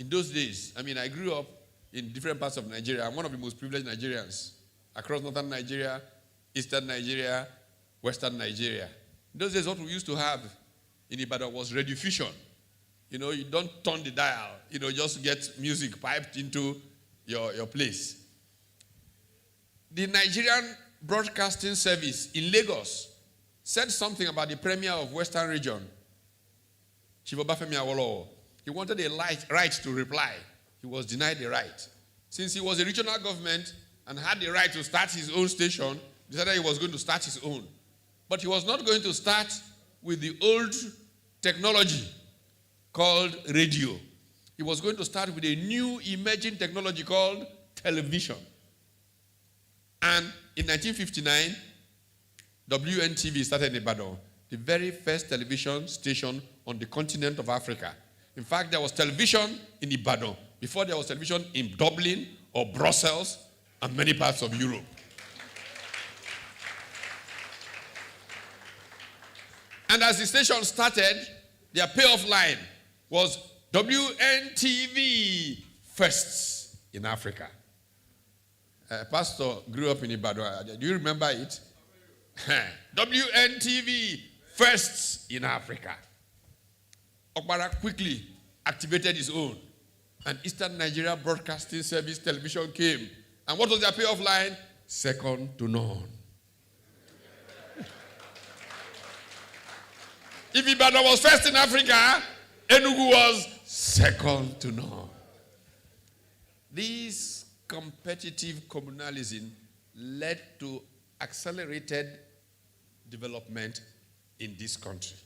in those days, I grew up in different parts of Nigeria. I'm one of the most privileged Nigerians across northern Nigeria, eastern Nigeria, western Nigeria. In those days, what we used to have in Ibadan was radio fusion. You don't turn the dial, just get music piped into your place. The Nigerian Broadcasting Service in Lagos said something about the Premier of Western Region, Chief Obafemi Awolowo. He wanted a right to reply. He was denied the right. Since he was a regional government and had the right to start his own station, he decided he was going to start his own. But he was not going to start with the old technology called radio. He was going to start with a new emerging technology called television. And in 1959, WNTV started in Ibadan, the very first television station on the continent of Africa. In fact, there was television in Ibadan before there was television in Dublin or Brussels and many parts of Europe. And as the station started, their payoff line was WNTV firsts in Africa. A pastor grew up in Ibadan. Do you remember it? WNTV firsts in Africa. Okpara quickly activated his own. And Eastern Nigeria Broadcasting Service television came. And what was their payoff line? Second to none. If Ibadan was first in Africa, Enugu was second to none. This competitive communalism led to accelerated development in this country.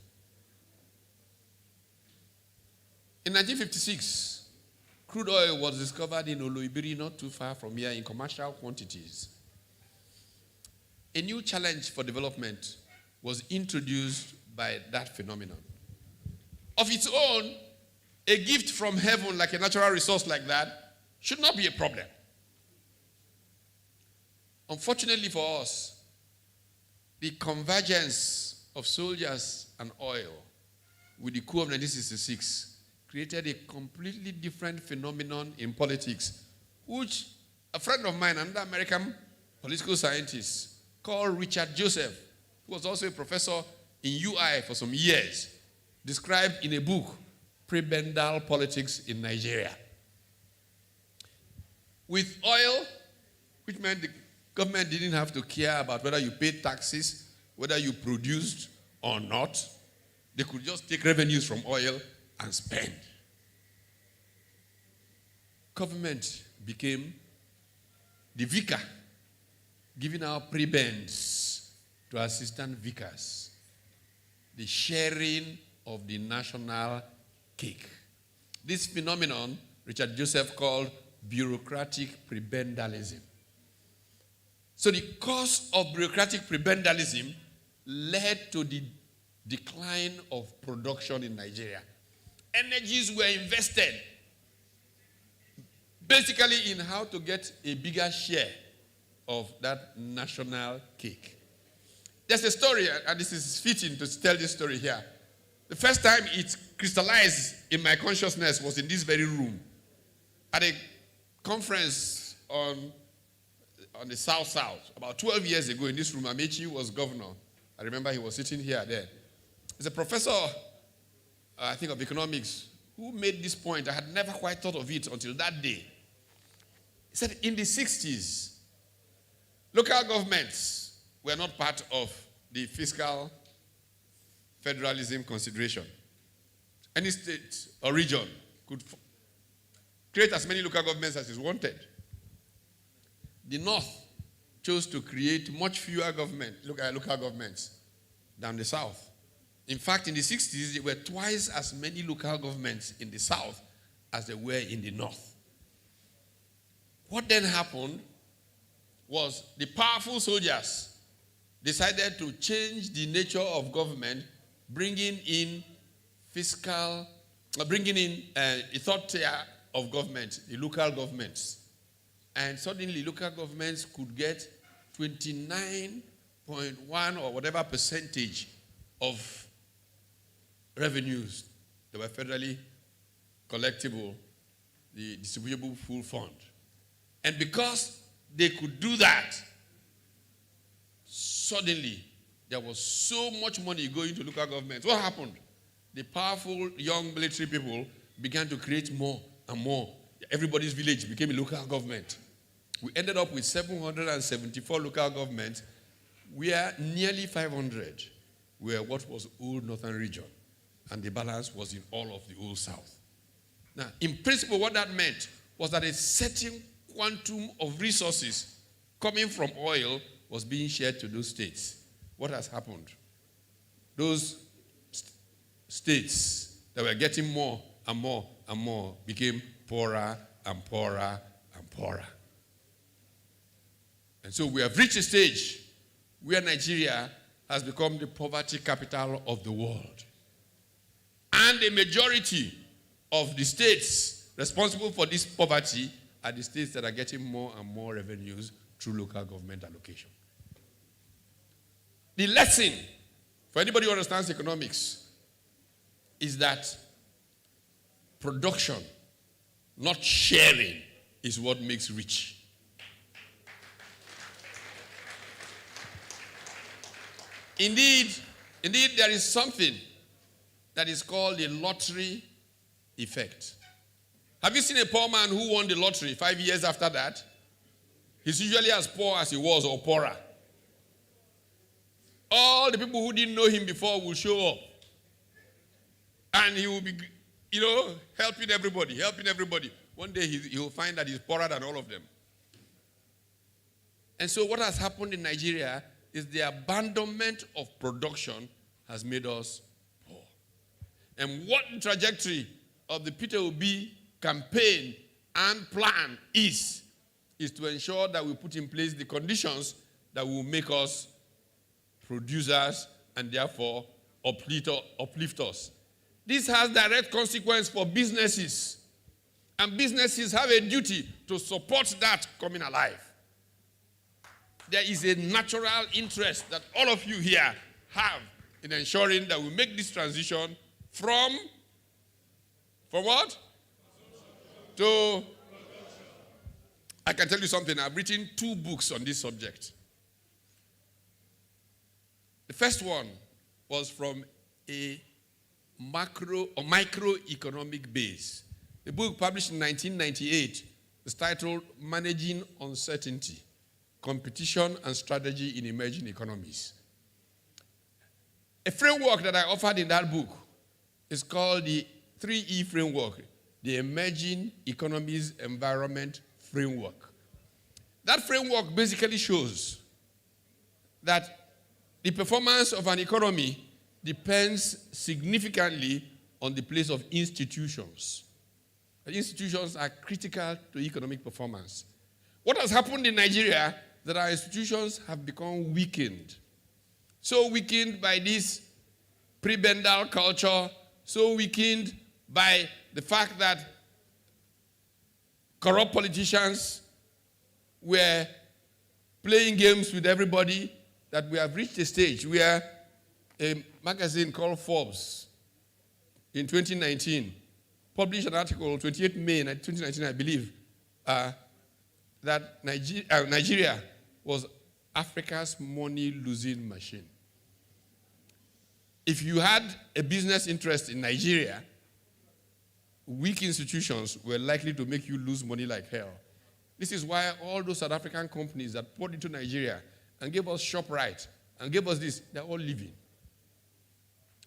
In 1956, crude oil was discovered in Oloibiri, not too far from here, in commercial quantities. A new challenge for development was introduced by that phenomenon. Of its own, a gift from heaven like a natural resource like that should not be a problem. Unfortunately for us, the convergence of soldiers and oil with the coup of 1966 created a completely different phenomenon in politics, which a friend of mine, another American political scientist called Richard Joseph, who was also a professor in UI for some years, described in a book, Prebendal Politics in Nigeria. With oil, which meant the government didn't have to care about whether you paid taxes, whether you produced or not. They could just take revenues from oil and spend. Government became the vicar, giving out prebends to assistant vicars. The sharing of the national cake. This phenomenon, Richard Joseph called bureaucratic prebendalism. So the cause of bureaucratic prebendalism led to the decline of production in Nigeria. Energies were invested basically in how to get a bigger share of that national cake. There's a story, and this is fitting to tell this story here. The first time it crystallized in my consciousness was in this very room. At a conference on the South, about 12 years ago in this room, Amechi was governor. I remember he was sitting here there. There's a professor, I think of economics, who made this point. I had never quite thought of it until that day. He said in the 60s, local governments were not part of the fiscal federalism consideration. Any state or region could create as many local governments as is wanted. The North chose to create much fewer local governments than the South. In fact, in the 60s, there were twice as many local governments in the South as there were in the North. What then happened was the powerful soldiers decided to change the nature of government, bringing in a third tier of government, the local governments. And suddenly local governments could get 29.1 or whatever percentage of revenues that were federally collectible the distributable fuel fund. And because they could do that, suddenly there was so much money going to local governments. What happened? The powerful young military people began to create more and more. Everybody's village became a local government. We ended up with 774 local governments, where nearly 500 were what was old northern region, and the balance was in all of the old south. Now, in principle, what that meant was that a certain quantum of resources coming from oil was being shared to those states. What has happened? Those states that were getting more and more and more became poorer and poorer and poorer. And so we have reached a stage where Nigeria has become the poverty capital of the world. And a majority of the states responsible for this poverty are the states that are getting more and more revenues through local government allocation. The lesson, for anybody who understands economics, is that production, not sharing, is what makes rich. Indeed, there is something that is called the lottery effect. Have you seen a poor man who won the lottery 5 years after that? He's usually as poor as he was, or poorer. All the people who didn't know him before will show up. And he will be, helping everybody. One day he will find that he's poorer than all of them. And so what has happened in Nigeria is the abandonment of production has made us poor. And what the trajectory of the Peter Obi campaign and plan is to ensure that we put in place the conditions that will make us producers and therefore uplift us. This has direct consequence for businesses. And businesses have a duty to support that coming alive. There is a natural interest that all of you here have in ensuring that we make this transition from what? To, I can tell you something. I've written 2 books on this subject. The first one was from a macro or microeconomic base. The book published in 1998 is titled Managing Uncertainty, Competition and Strategy in Emerging Economies. A framework that I offered in that book is called the 3E framework, the Emerging Economies Environment Framework. That framework basically shows that the performance of an economy depends significantly on the place of institutions. And institutions are critical to economic performance. What has happened in Nigeria is that our institutions have become weakened. So weakened by this prebendal culture, so weakened by the fact that corrupt politicians were playing games with everybody, that we have reached a stage where a magazine called Forbes in 2019 published an article, 28 May 2019, I believe, that Nigeria was Africa's money-losing machine. If you had a business interest in Nigeria, weak institutions were likely to make you lose money like hell. This is why all those South African companies that poured into Nigeria and gave us ShopRite and gave us this, they're all leaving.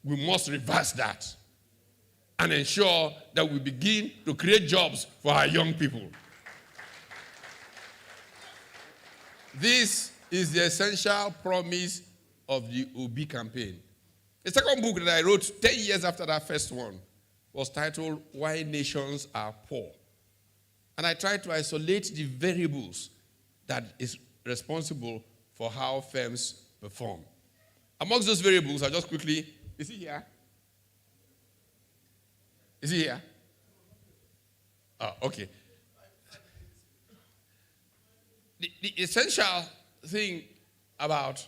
We must reverse that and ensure that we begin to create jobs for our young people. This is the essential promise of the Obi campaign. The second book that I wrote 10 years after that first one was titled Why Nations Are Poor. And I tried to isolate the variables that is responsible for how firms perform. Amongst those variables, I'll just quickly, is he here? Is he here? Oh, okay. The essential thing about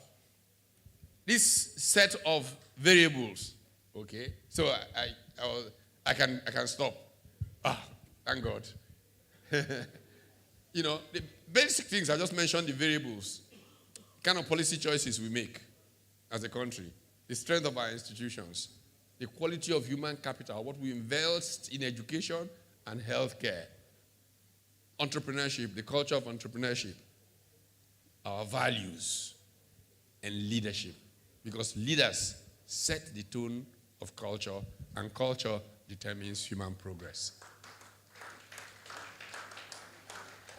this set of variables, okay? So I can stop. Ah, thank God. The basic things, I just mentioned the variables, kind of policy choices we make as a country, the strength of our institutions, the quality of human capital, what we invest in education and healthcare, entrepreneurship, the culture of entrepreneurship, our values, and leadership. Because leaders set the tone of culture, and culture determines human progress.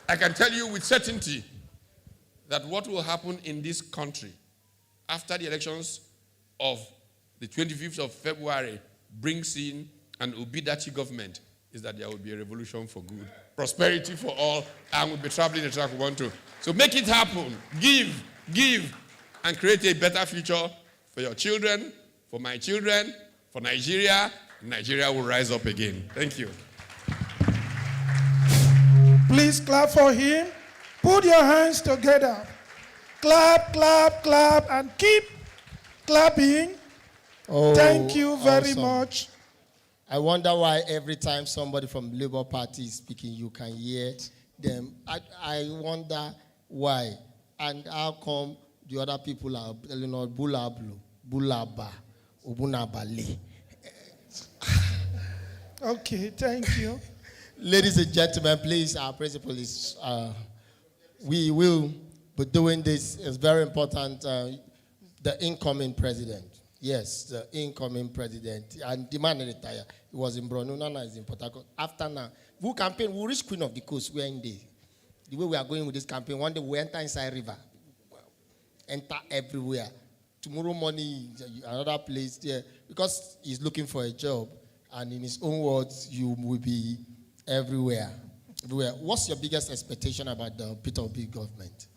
I can tell you with certainty that what will happen in this country after the elections of the 25th of February brings in an Obi-Datti government is that there will be a revolution for good, prosperity for all, and we'll be traveling the track we want to. So make it happen. Give, and create a better future for your children, for my children, for Nigeria. Nigeria will rise up again. Thank you. Please clap for him. Put your hands together. Clap, clap, clap, and keep clapping. Oh, thank you very awesome. much. I wonder why every time somebody from Labour Party is speaking, you can hear them. I wonder why. And how come the other people are telling us bulablu, bulaba, ubunabale. Okay, thank you. Ladies and gentlemen, please, our principal is, we will be doing this. It's very important. The incoming president. Yes, the incoming president. And the man retire. He was in Brno, now is in Port Harcourt. After now, we'll campaign, we'll reach Queen of the Coast. We're in the way we are going with this campaign, one day we'll enter inside river. Enter everywhere. Tomorrow morning, another place there. Because he's looking for a job. And in his own words, you will be everywhere. What's your biggest expectation about the Peter Obi government?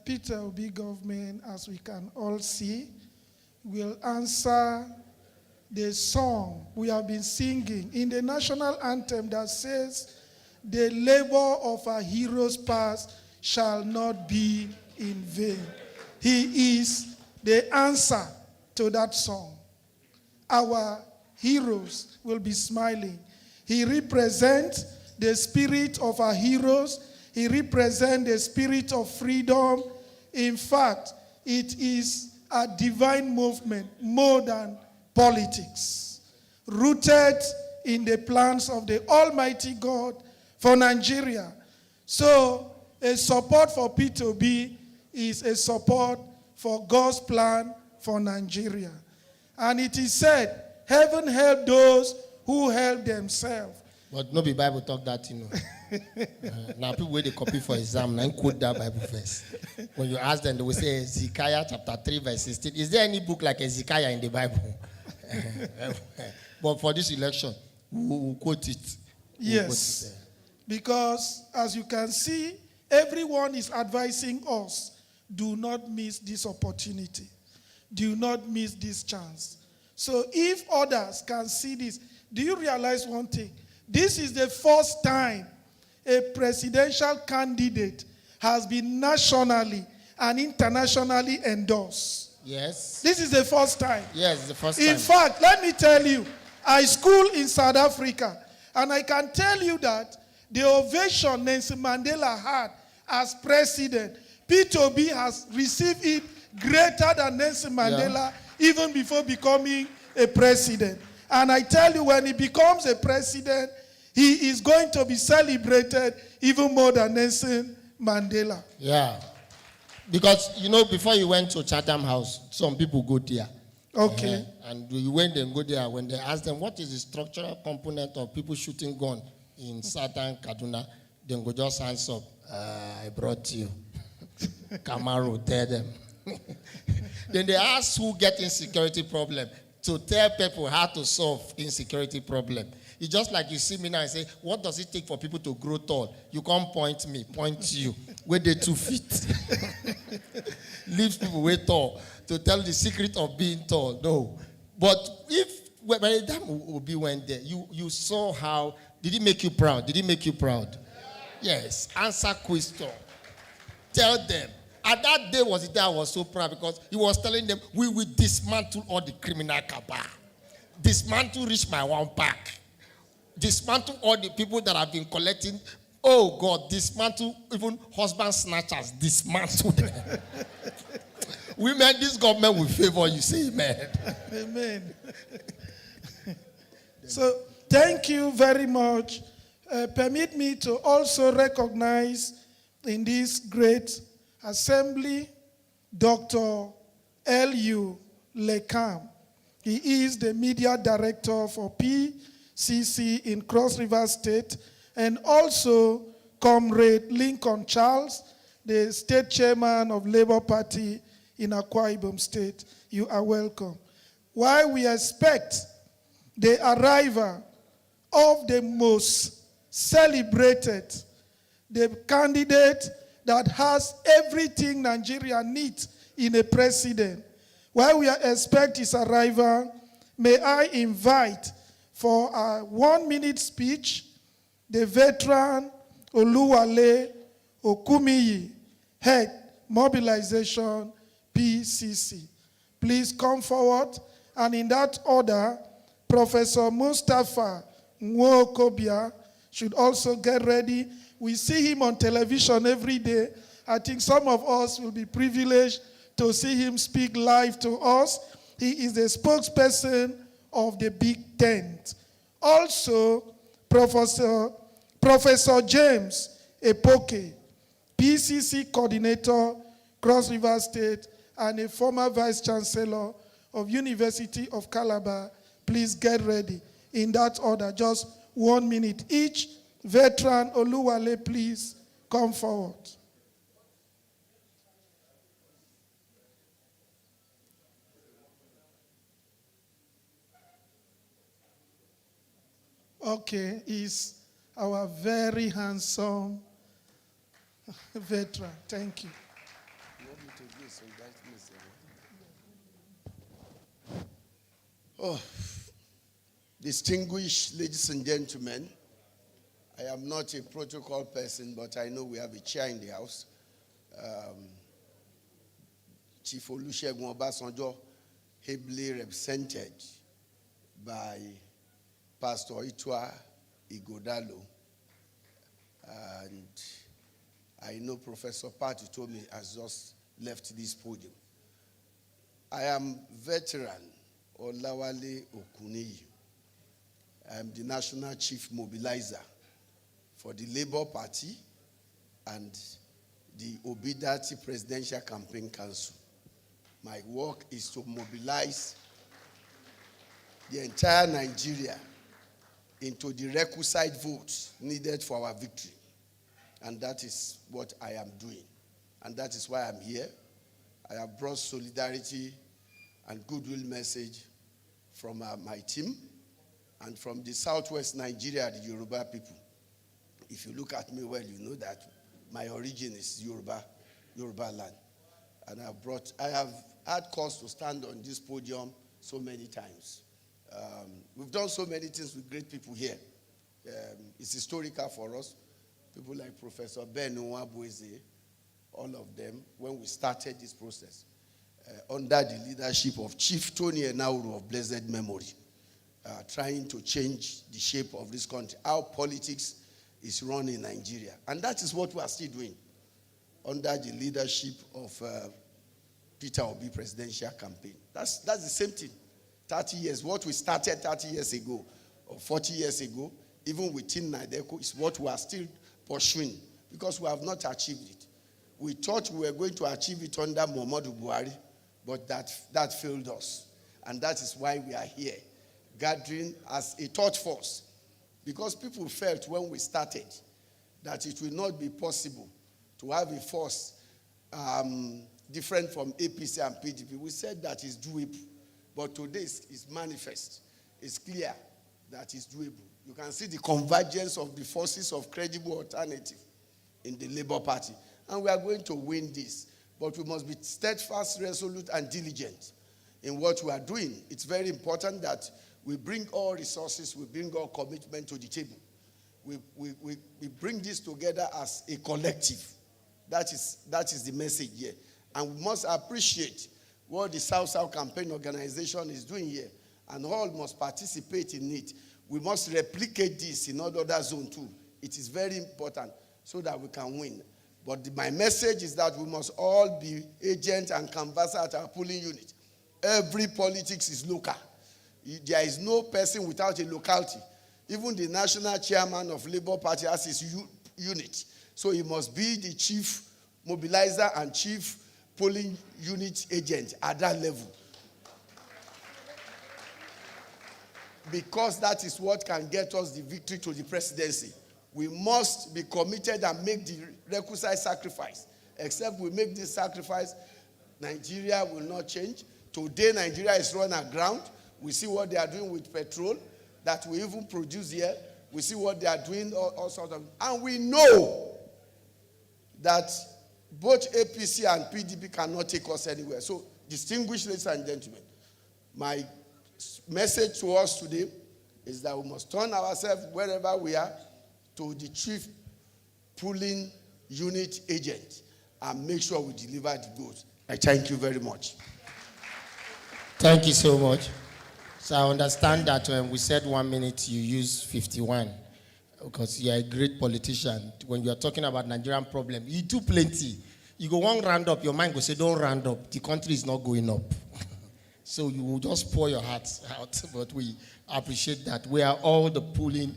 Peter Obi government, as we can all see, will answer the song we have been singing in the national anthem that says, "The labor of our heroes past shall not be in vain." He is the answer to that song. Our heroes will be smiling. He represents the spirit of our heroes. He represents the spirit of freedom. In fact, it is a divine movement more than politics, rooted in the plans of the Almighty God for Nigeria. So, a support for P2B is a support for God's plan for Nigeria. And it is said, heaven help those who help themselves. But no be Bible talk that, you know. Now people wait they copy for exam and quote that Bible verse. When you ask them, they will say Ezekiel chapter 3 verse 16. Is there any book like Ezekiel in the Bible? But for this election, we'll quote it. Yes. Because as you can see, everyone is advising us, do not miss this opportunity. Do not miss this chance. So if others can see this, do you realize one thing? This is the first time a presidential candidate has been nationally and internationally endorsed. Yes. This is the first time. Yes, it's the first time. In fact, let me tell you, I school in South Africa, and I can tell you that the ovation Nelson Mandela had as president, P2B has received it greater than Nelson Mandela even before becoming a president. And I tell you, when he becomes a president, he is going to be celebrated even more than Nelson Mandela. Yeah. Because, you know, before you went to Chatham House, some people go there. Okay. And you went and go there. When they ask them, what is the structural component of people shooting gun in Southern Kaduna, then go just hands up. I brought you. Camaro, tell them. Then they ask who get insecurity problem to tell people how to solve insecurity problem. It's just like you see me now and say, what does it take for people to grow tall? You can't point me, point you. Where they 2 feet. Leaves people way tall to tell the secret of being tall. No. But if, by the time Obi went there, you saw how, did it make you proud? Did it make you proud? Yes. Answer question. Tell them. And that day was the day I was so proud because he was telling them, we will dismantle all the criminal cabal. Dismantle reach my one pack. dismantle all the people that have been collecting. Oh God, dismantle even husband snatchers, dismantle them. Women, this government will favor you. Say amen. Amen. So, thank you very much. Permit me to also recognize in this great assembly Dr. L.U. Lekam. He is the media director for PCC in Cross River State, and also Comrade Lincoln Charles, the state chairman of Labour Party in Akwa Ibom State. You are welcome. While we expect the arrival of the most celebrated, the candidate that has everything Nigeria needs in a president, while we expect his arrival, may I invite for a 1-minute speech the veteran Oluwale Okumiyi, head mobilization PCC. Please come forward, and in that order, Professor Mustapha Nwokobia should also get ready. We see him on television every day. I think some of us will be privileged to see him speak live to us. He is the spokesperson of the Big Tent. Also, Professor James Epoke, PCC coordinator, Cross River State, and a former vice chancellor of University of Calabar. Please get ready. In that order, just 1 minute each. Veteran Oluwale, please come forward. Okay, he's our very handsome veteran. Thank you. Oh, distinguished ladies and gentlemen, I am not a protocol person, but I know we have a chair in the house. Chief Olusegun Obasanjo, ably represented by Pastor Itwa Igodalo, and I know Professor Pat Utomi has just left this podium. I am veteran Olawale Okuniyi. I am the National Chief Mobilizer for the Labour Party and the Obi-Datti Presidential Campaign Council. My work is to mobilize the entire Nigeria into the requisite votes needed for our victory. And that is what I am doing. And that is why I'm here. I have brought solidarity and goodwill message from my team and from the southwest Nigeria, the Yoruba people. If you look at me well, you know that my origin is Yoruba land. And I have had cause to stand on this podium so many times. We've done so many things with great people here. It's historical for us. People like Professor Ben Nwabweze, all of them, when we started this process, under the leadership of Chief Tony Enauru of blessed memory, trying to change the shape of this country, how politics is run in Nigeria. And that is what we are still doing under the leadership of Peter Obi presidential campaign. That's the same thing. 30 years, what we started 30 years ago or 40 years ago, even within NADECO, is what we are still pursuing because we have not achieved it. We thought we were going to achieve it under Muhammadu Buhari, but that failed us. And that is why we are here, gathering as a thought force. Because people felt when we started that it will not be possible to have a force different from APC and PDP. We said that is doable. But today is manifest. It's clear that it's doable. You can see the convergence of the forces of credible alternative in the Labour Party. And we are going to win this. But we must be steadfast, resolute, and diligent in what we are doing. It's very important that we bring all resources, we bring all commitment to the table. We bring this together as a collective. That is the message here. And we must appreciate what the South-South Campaign Organization is doing here. And all must participate in it. We must replicate this in other zones too. It is very important so that we can win. But my message is that we must all be agents and canvassers at our polling unit. Every politics is local. There is no person without a locality. Even the national chairman of Labour Party has his unit. So he must be the chief mobilizer and chief polling unit agent at that level. Because that is what can get us the victory to the presidency. We must be committed and make the requisite sacrifice. Except we make this sacrifice, Nigeria will not change. Today, Nigeria is run aground. We see what they are doing with petrol that we even produce here. We see what they are doing, all sorts of. And we know that both APC and PDP cannot take us anywhere. So, distinguished ladies and gentlemen, my message to us today is that we must turn ourselves wherever we are to the chief polling unit agent and make sure we deliver the goods. I thank you very much. Thank you so much. So I understand that when we said 1 minute, you use 51 because you are a great politician. When you are talking about Nigerian problem, you do plenty. You go one round up, your mind go say, don't round up. The country is not going up. So you will just pour your hearts out. But we appreciate that. We are all the polling.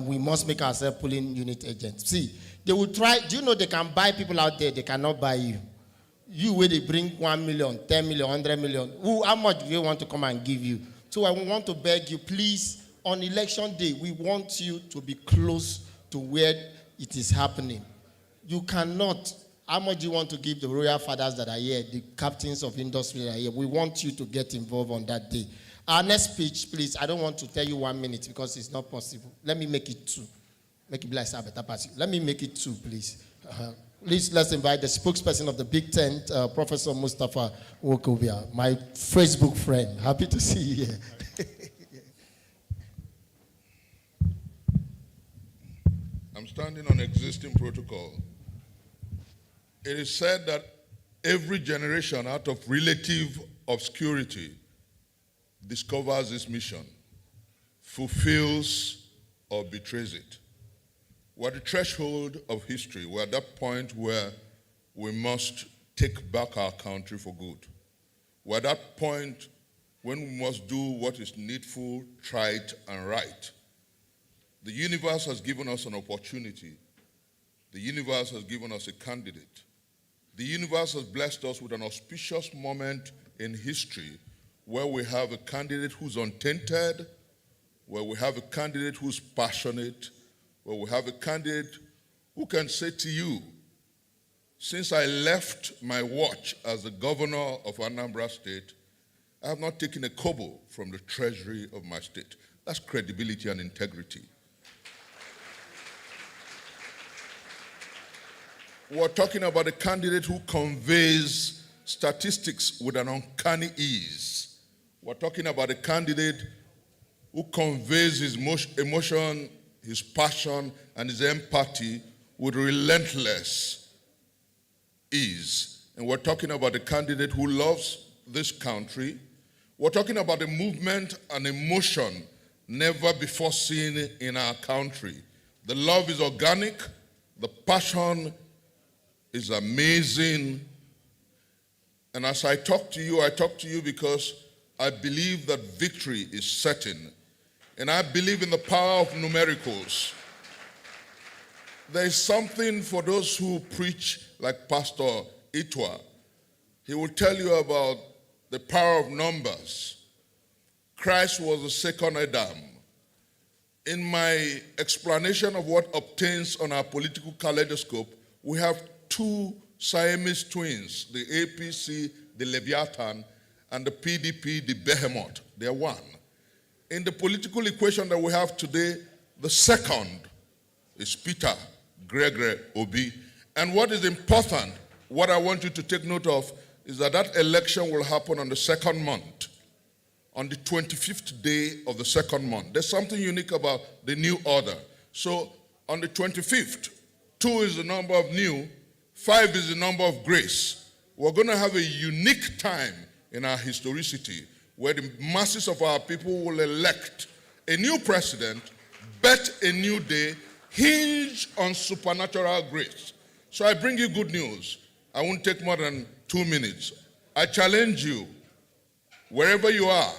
We must make ourselves polling unit agents. See, they will try. Do you know they can buy people out there? They cannot buy you. You, where they bring 1 million, 10 million, 100 million. How much do they want to come and give you? So I want to beg you, please, on election day, we want you to be close to where it is happening. You cannot. How much do you want to give the royal fathers that are here, the captains of industry that are here? We want you to get involved on that day. Our next speech, please, I don't want to tell you 1 minute because it's not possible. Let me make it 2. Make it bless better person. Let me make it 2, please. Please, let's invite the spokesperson of the Big Tent, Professor Mustafa Wokobia, my Facebook friend. Happy to see you here. I'm standing on existing protocol. It is said that every generation out of relative obscurity discovers its mission, fulfills or betrays it. We're at the threshold of history. We're at that point where we must take back our country for good. We're at that point when we must do what is needful, trite, and right. The universe has given us an opportunity. The universe has given us a candidate. The universe has blessed us with an auspicious moment in history where we have a candidate who's untainted, where we have a candidate who's passionate, where we have a candidate who can say to you, since I left my watch as the governor of Anambra State, I have not taken a kobo from the treasury of my state. That's credibility and integrity. We're talking about a candidate who conveys statistics with an uncanny ease. We're talking about a candidate who conveys his emotion, his passion, and his empathy with relentless ease. And we're talking about a candidate who loves this country. We're talking about a movement and emotion never before seen in our country. The love is organic. The passion is amazing. And as I talk to you because I believe that victory is certain. And I believe in the power of numericals. There is something for those who preach like Pastor Itwa. He will tell you about the power of numbers. Christ was the second Adam. In my explanation of what obtains on our political kaleidoscope, we have 2 Siamese twins, the APC, the Leviathan, and the PDP, the Behemoth. They are one. In the political equation that we have today, the second is Peter Gregory Obi. And what is important, what I want you to take note of, is that that election will happen on the 2nd month, on the 25th day of the 2nd month. There's something unique about the new order. So on the 25th, 2 is the number of new, 5 is the number of grace. We're going to have a unique time in our historicity where the masses of our people will elect a new president, bet a new day, hinged on supernatural grace. So I bring you good news. I won't take more than 2 minutes. I challenge you, wherever you are,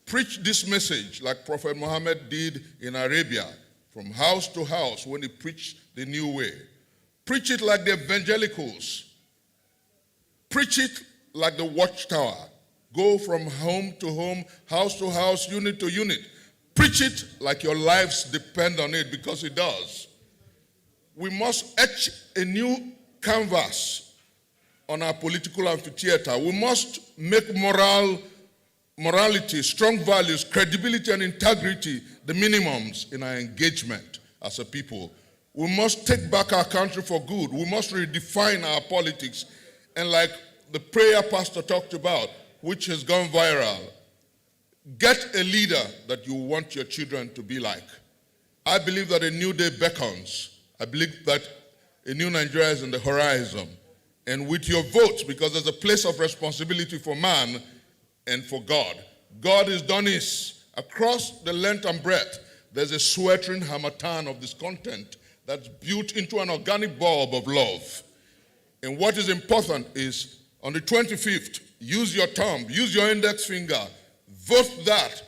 preach this message like Prophet Muhammad did in Arabia, from house to house when he preached the new way. Preach it like the evangelicals. Preach it like the watchtower. Go from home to home, house to house, unit to unit. Preach it like your lives depend on it, because it does. We must etch a new canvas on our political amphitheater. We must make morality, strong values, credibility, and integrity the minimums in our engagement as a people. We must take back our country for good. We must redefine our politics. And like the prayer pastor talked about, which has gone viral, get a leader that you want your children to be like. I believe that a new day beckons. I believe that a new Nigeria is in the horizon. And with your vote, because there's a place of responsibility for man and for God. God has done this. Across the length and breadth, there's a sweltering harmattan of discontent that's built into an organic bulb of love. And what is important is, on the 25th, use your thumb, use your index finger, vote that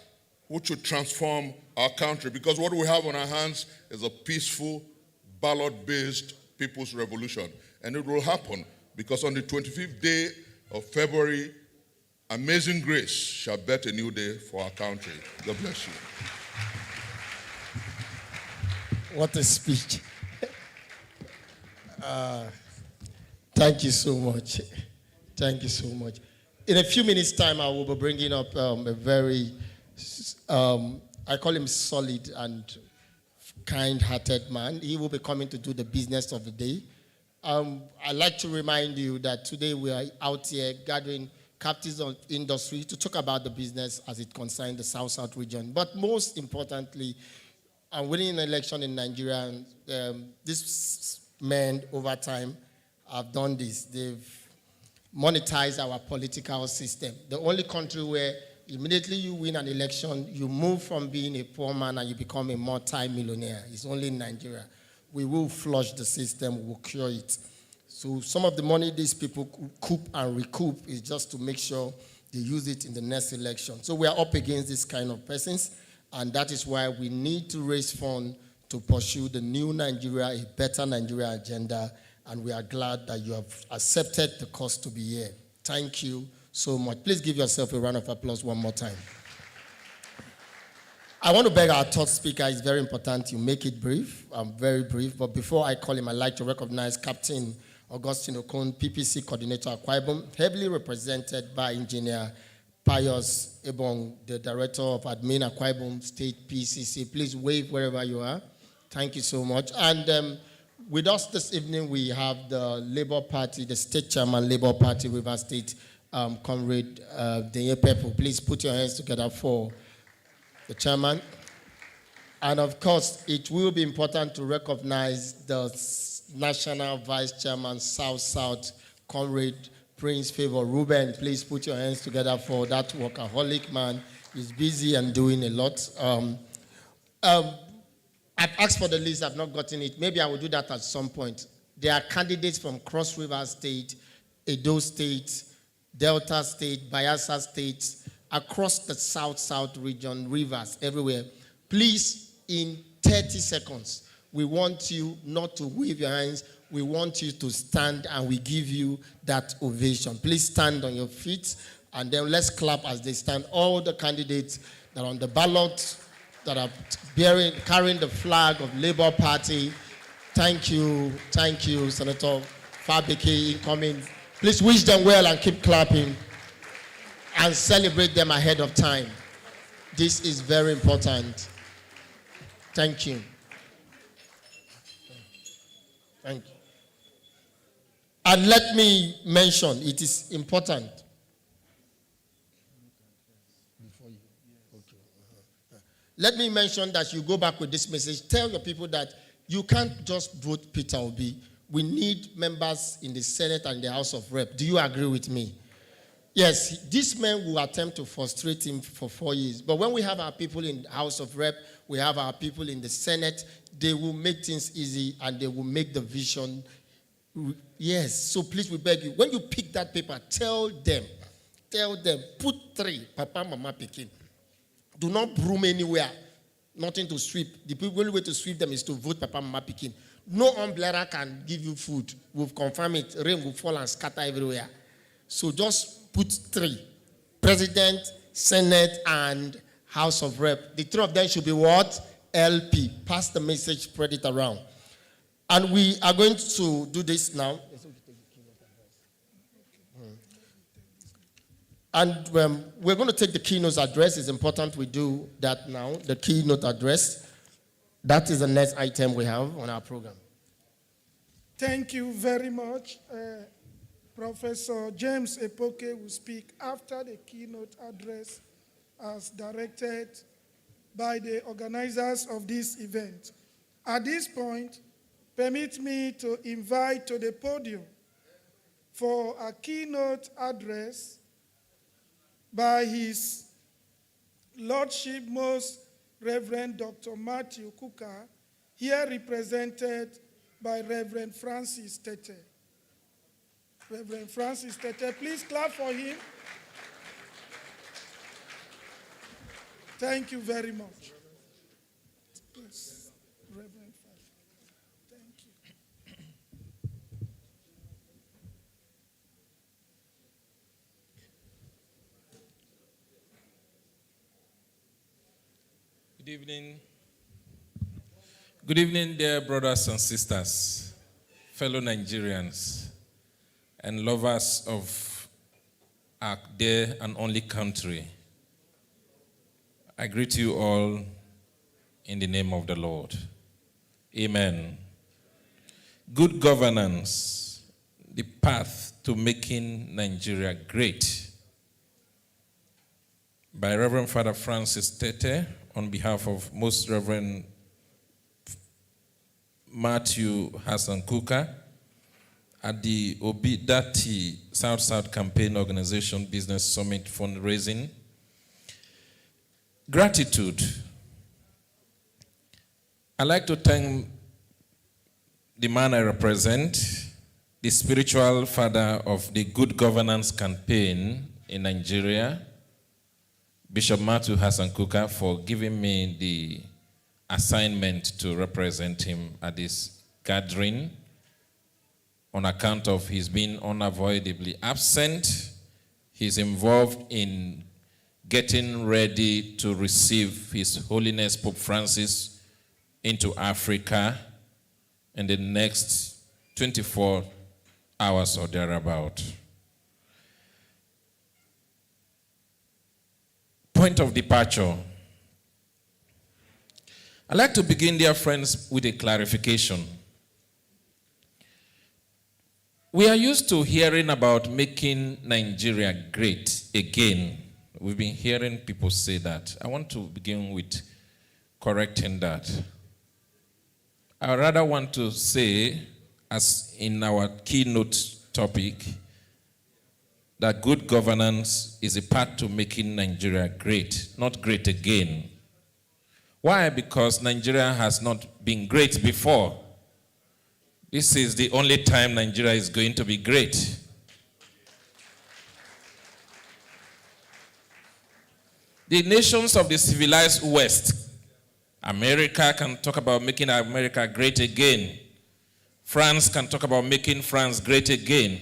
which will transform our country. Because what we have on our hands is a peaceful, ballot-based people's revolution. And it will happen because on the 25th day of February, amazing grace shall bet a new day for our country. God bless you. What a speech. Thank you so much. Thank you so much. In a few minutes' time, I will be bringing up a very, I call him solid and kind-hearted man. He will be coming to do the business of the day. I'd like to remind you that today we are out here gathering captives of industry to talk about the business as it concerns the South-South region. But most importantly, winning an election in Nigeria, these men over time have done this. They've monetized our political system. The only country where immediately you win an election, you move from being a poor man and you become a multi-millionaire. It's only in Nigeria. We will flush the system, we will cure it. So some of the money these people coup and recoup is just to make sure they use it in the next election. So we are up against this kind of persons, and that is why we need to raise funds to pursue the new Nigeria, a better Nigeria agenda, and we are glad that you have accepted the cost to be here. Thank you so much. Please give yourself a round of applause one more time. I want to beg our third speaker. It's very important you make it brief. I'm very brief. But before I call him, I'd like to recognize Captain Augustine Okon, PPC Coordinator Akwa Ibom, heavily represented by Engineer Pius Ebong, the Director of Admin Akwa Ibom State PCC. Please wave wherever you are. Thank you so much. And with us this evening, we have the Labour Party, the State Chairman, Labour Party, Rivers State, Comrade Denye Pepo. Please put your hands together for the chairman. And of course, it will be important to recognize the National Vice Chairman, South-South, Comrade Prince Favor Ruben. Please put your hands together for that workaholic man. He's busy and doing a lot. I've asked for the list, I've not gotten it. Maybe I will do that at some point. There are candidates from Cross River State, Edo State, Delta State, Bayelsa State, across the South-South region, rivers, everywhere. Please, in 30 seconds, we want you not to wave your hands. We want you to stand and we give you that ovation. Please stand on your feet and then let's clap as they stand. All the candidates that are on the ballot, that are carrying the flag of Labour Party. Thank you, Senator Fabeke incoming. Please wish them well and keep clapping and celebrate them ahead of time. This is very important. Thank you. Thank you. And let me mention, it is important. Let me mention that you go back with this message. Tell your people that you can't just vote Peter Obi. We need members in the Senate and the House of Rep. Do you agree with me? Yes, this man will attempt to frustrate him for 4 years. But when we have our people in the House of Rep, we have our people in the Senate, they will make things easy and they will make the vision. Yes, so please we beg you, when you pick that paper, tell them, put 3, Papa, Mama, Pikin. Do not broom anywhere, nothing to sweep. The only way to sweep them is to vote Papa, Mama, Pikin. No umbrella can give you food. We've confirmed it, rain will fall and scatter everywhere. So just put 3, President, Senate, and House of Rep. The 3 of them should be what? LP. Pass the message, spread it around. And we are going to do this now. And we're going to take the keynote address. It's important we do that now, the keynote address. That is the next item we have on our program. Thank you very much. Professor James Epoke will speak after the keynote address as directed by the organizers of this event. At this point, permit me to invite to the podium for a keynote address by His Lordship Most Reverend Dr. Matthew Kuka, here represented by Reverend Francis Tete. Reverend Francis Tete, please clap for him. Thank you very much. Yes, Reverend Francis. Thank you. Good evening. Good evening, dear brothers and sisters, fellow Nigerians, and lovers of our dear and only country. I greet you all in the name of the Lord. Amen. Good governance, the path to making Nigeria great. By Reverend Father Francis Tete, on behalf of Most Reverend Matthew Hassan Kuka, at the Obi-Datti South-South Campaign Organization Business Summit fundraising. Gratitude. I'd like to thank the man I represent, the spiritual father of the Good Governance Campaign in Nigeria, Bishop Matthew Hassan Kuka, for giving me the assignment to represent him at this gathering on account of his being unavoidably absent. He's involved in getting ready to receive His Holiness Pope Francis into Africa in the next 24 hours or thereabout. Point of departure. I'd like to begin, dear friends, with a clarification. We are used to hearing about making Nigeria great again. We've been hearing people say that. I want to begin with correcting that. I rather want to say, as in our keynote topic, that good governance is a path to making Nigeria great, not great again. Why? Because Nigeria has not been great before. This is the only time Nigeria is going to be great. The nations of the civilized West, America can talk about making America great again. France can talk about making France great again,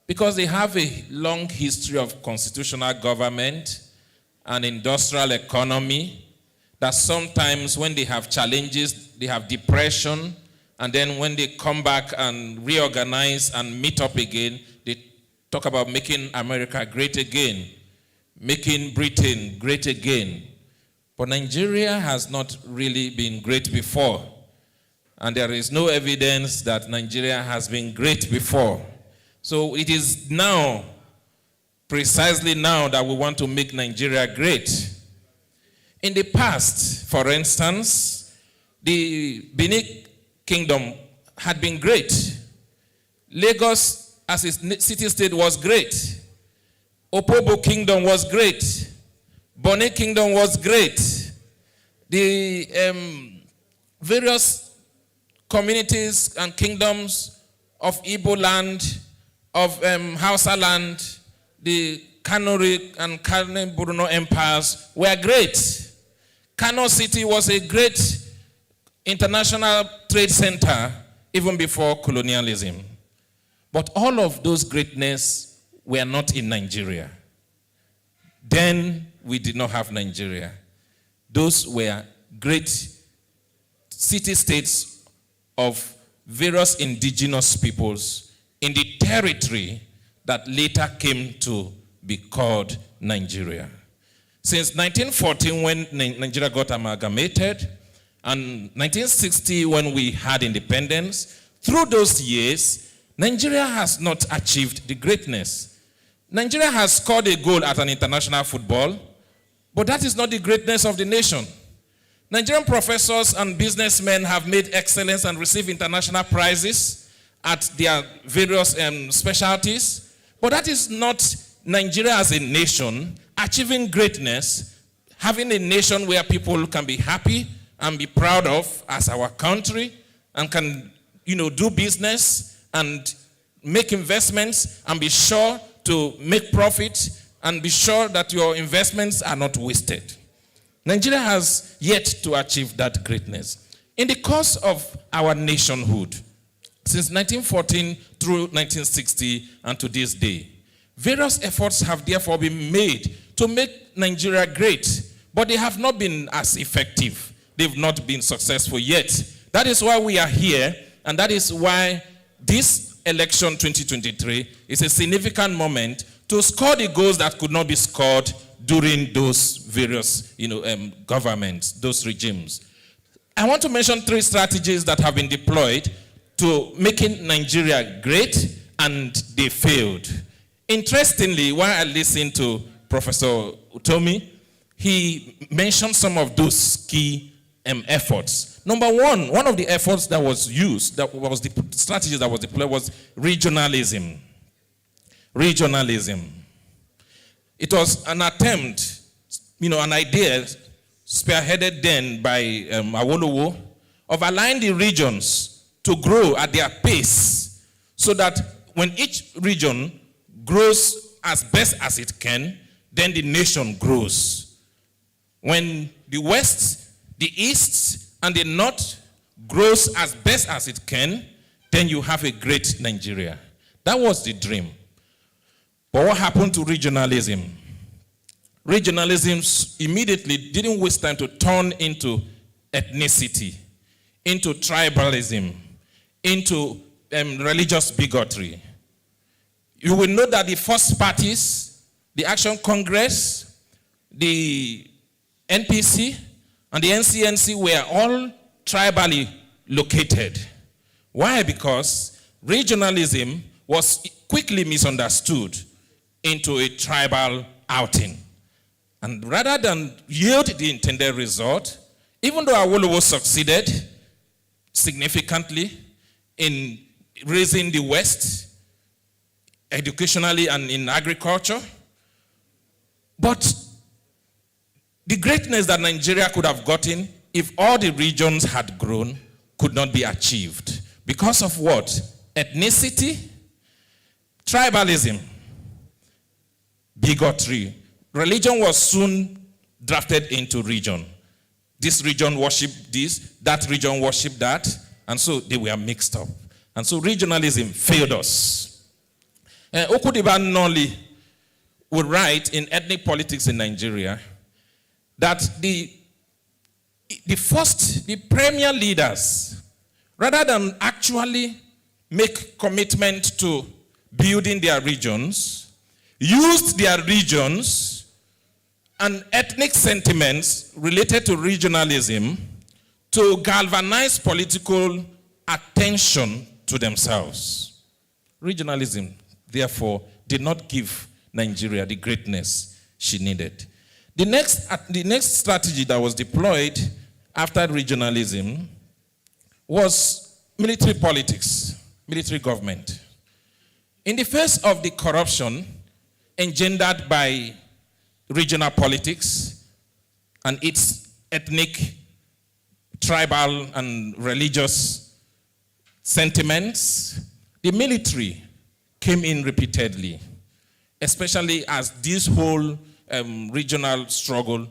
because they have a long history of constitutional government and industrial economy that sometimes when they have challenges, they have depression, and then when they come back and reorganize and meet up again, they talk about making America great again, making Britain great again. But Nigeria has not really been great before. And there is no evidence that Nigeria has been great before. So it is now, precisely now, that we want to make Nigeria great. In the past, for instance, the Benin Kingdom had been great. Lagos, as a city-state, was great. Opobo Kingdom was great. Bonny Kingdom was great. The various communities and kingdoms of Igbo land, of Hausa land, the Kanuri and Kane Bruno empires were great. Kano City was a great international trade center even before colonialism. But all of those greatness were not in Nigeria. Then we did not have Nigeria. Those were great city-states of various indigenous peoples in the territory that later came to be called Nigeria. Since 1914, when Nigeria got amalgamated, and 1960, when we had independence, through those years, Nigeria has not achieved the greatness. Nigeria has scored a goal at an international football, but that is not the greatness of the nation. Nigerian professors and businessmen have made excellence and received international prizes at their various specialties, but that is not Nigeria as a nation achieving greatness, having a nation where people can be happy and be proud of as our country and can, do business and make investments and be sure to make profit and be sure that your investments are not wasted. Nigeria has yet to achieve that greatness. In the course of our nationhood, since 1914 through 1960 and to this day, various efforts have therefore been made to make Nigeria great, but they have not been as effective. They've not been successful yet. That is why we are here, and that is why this election 2023 is a significant moment to score the goals that could not be scored during those various governments, those regimes. I want to mention 3 strategies that have been deployed to making Nigeria great, and they failed. Interestingly, while I listened to Professor Utomi, he mentioned some of those key efforts. Number one of the efforts that was used, that was the strategy that was deployed, was regionalism. Regionalism. It was an attempt, an idea spearheaded then by Awolowo of allowing the regions to grow at their pace so that when each region grows as best as it can, then the nation grows. When the West, the East, and the North grows as best as it can, then you have a great Nigeria. That was the dream. But what happened to regionalism? Regionalism immediately didn't waste time to turn into ethnicity, into tribalism, into religious bigotry. You will know that the first parties, the Action Congress, the NPC, and the NCNC were all tribally located. Why? Because regionalism was quickly misunderstood into a tribal outing. And rather than yield the intended result, even though Awolowo succeeded significantly in raising the West educationally and in agriculture, but the greatness that Nigeria could have gotten if all the regions had grown could not be achieved. Because of what? Ethnicity, tribalism, bigotry. Religion was soon drafted into region. This region worshipped this, that region worshipped that, and so they were mixed up. And so regionalism failed us. Okudiba Noli would write in Ethnic Politics in Nigeria that the premier leaders, rather than actually make commitment to building their regions, used their regions and ethnic sentiments related to regionalism to galvanize political attention to themselves. Regionalism, therefore, did not give Nigeria the greatness she needed. The next strategy that was deployed after regionalism was military politics, military government. In the face of the corruption engendered by regional politics and its ethnic, tribal, and religious sentiments, the military came in repeatedly, especially as this whole regional struggle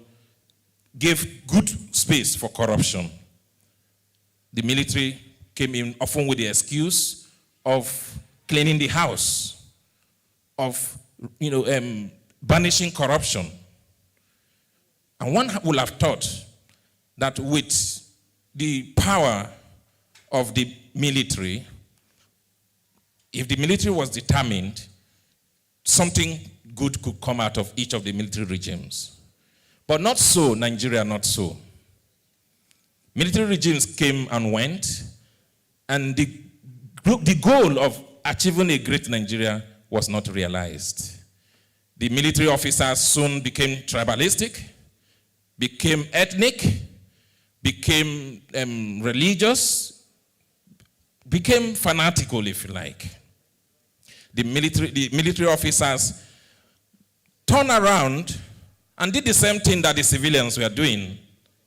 gave good space for corruption. The military came in often with the excuse of cleaning the house, of banishing corruption. And one would have thought that with the power of the military, if the military was determined, something good could come out of each of the military regimes. But not so, Nigeria, not so. Military regimes came and went, and the goal of achieving a great Nigeria was not realized. The military officers soon became tribalistic, became ethnic, became religious, became fanatical, if you like. The military officers turned around and did the same thing that the civilians were doing,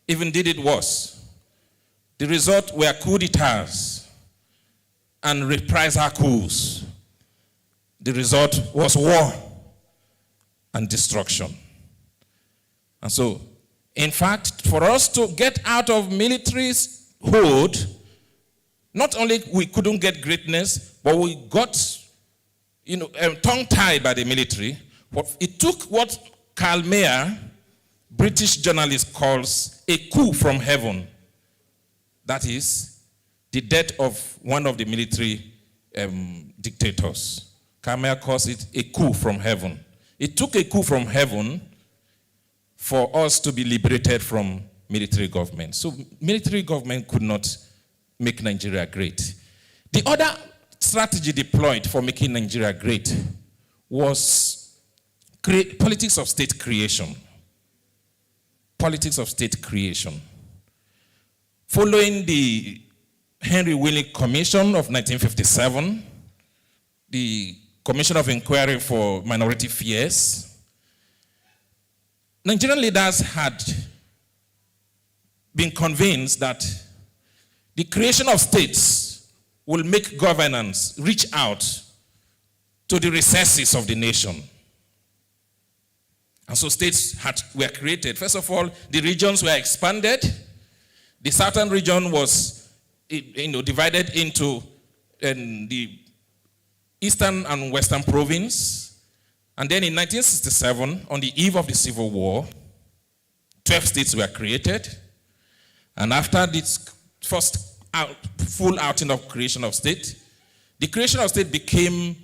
even did it worse. The result were coup d'etats and reprisal coups. The result was war and destruction. And so, in fact, for us to get out of military's hold, not only we couldn't get greatness, but we got tongue-tied by the military. It took what Karl Mayer, British journalist, calls a coup from heaven. That is, the death of one of the military dictators. Karl Mayer calls it a coup from heaven. It took a coup from heaven for us to be liberated from military government. So military government could not make Nigeria great. The other strategy deployed for making Nigeria great was politics of state creation. Politics of state creation. Following the Henry Willig Commission of 1957, the Commission of Inquiry for Minority Affairs, Nigerian leaders had been convinced that the creation of states will make governance reach out to the recesses of the nation. And so states were created. First of all, the regions were expanded. The southern region was divided into the eastern and western province. And then in 1967, on the eve of the Civil War, 12 states were created. And after this first full outing of creation of state, the creation of state became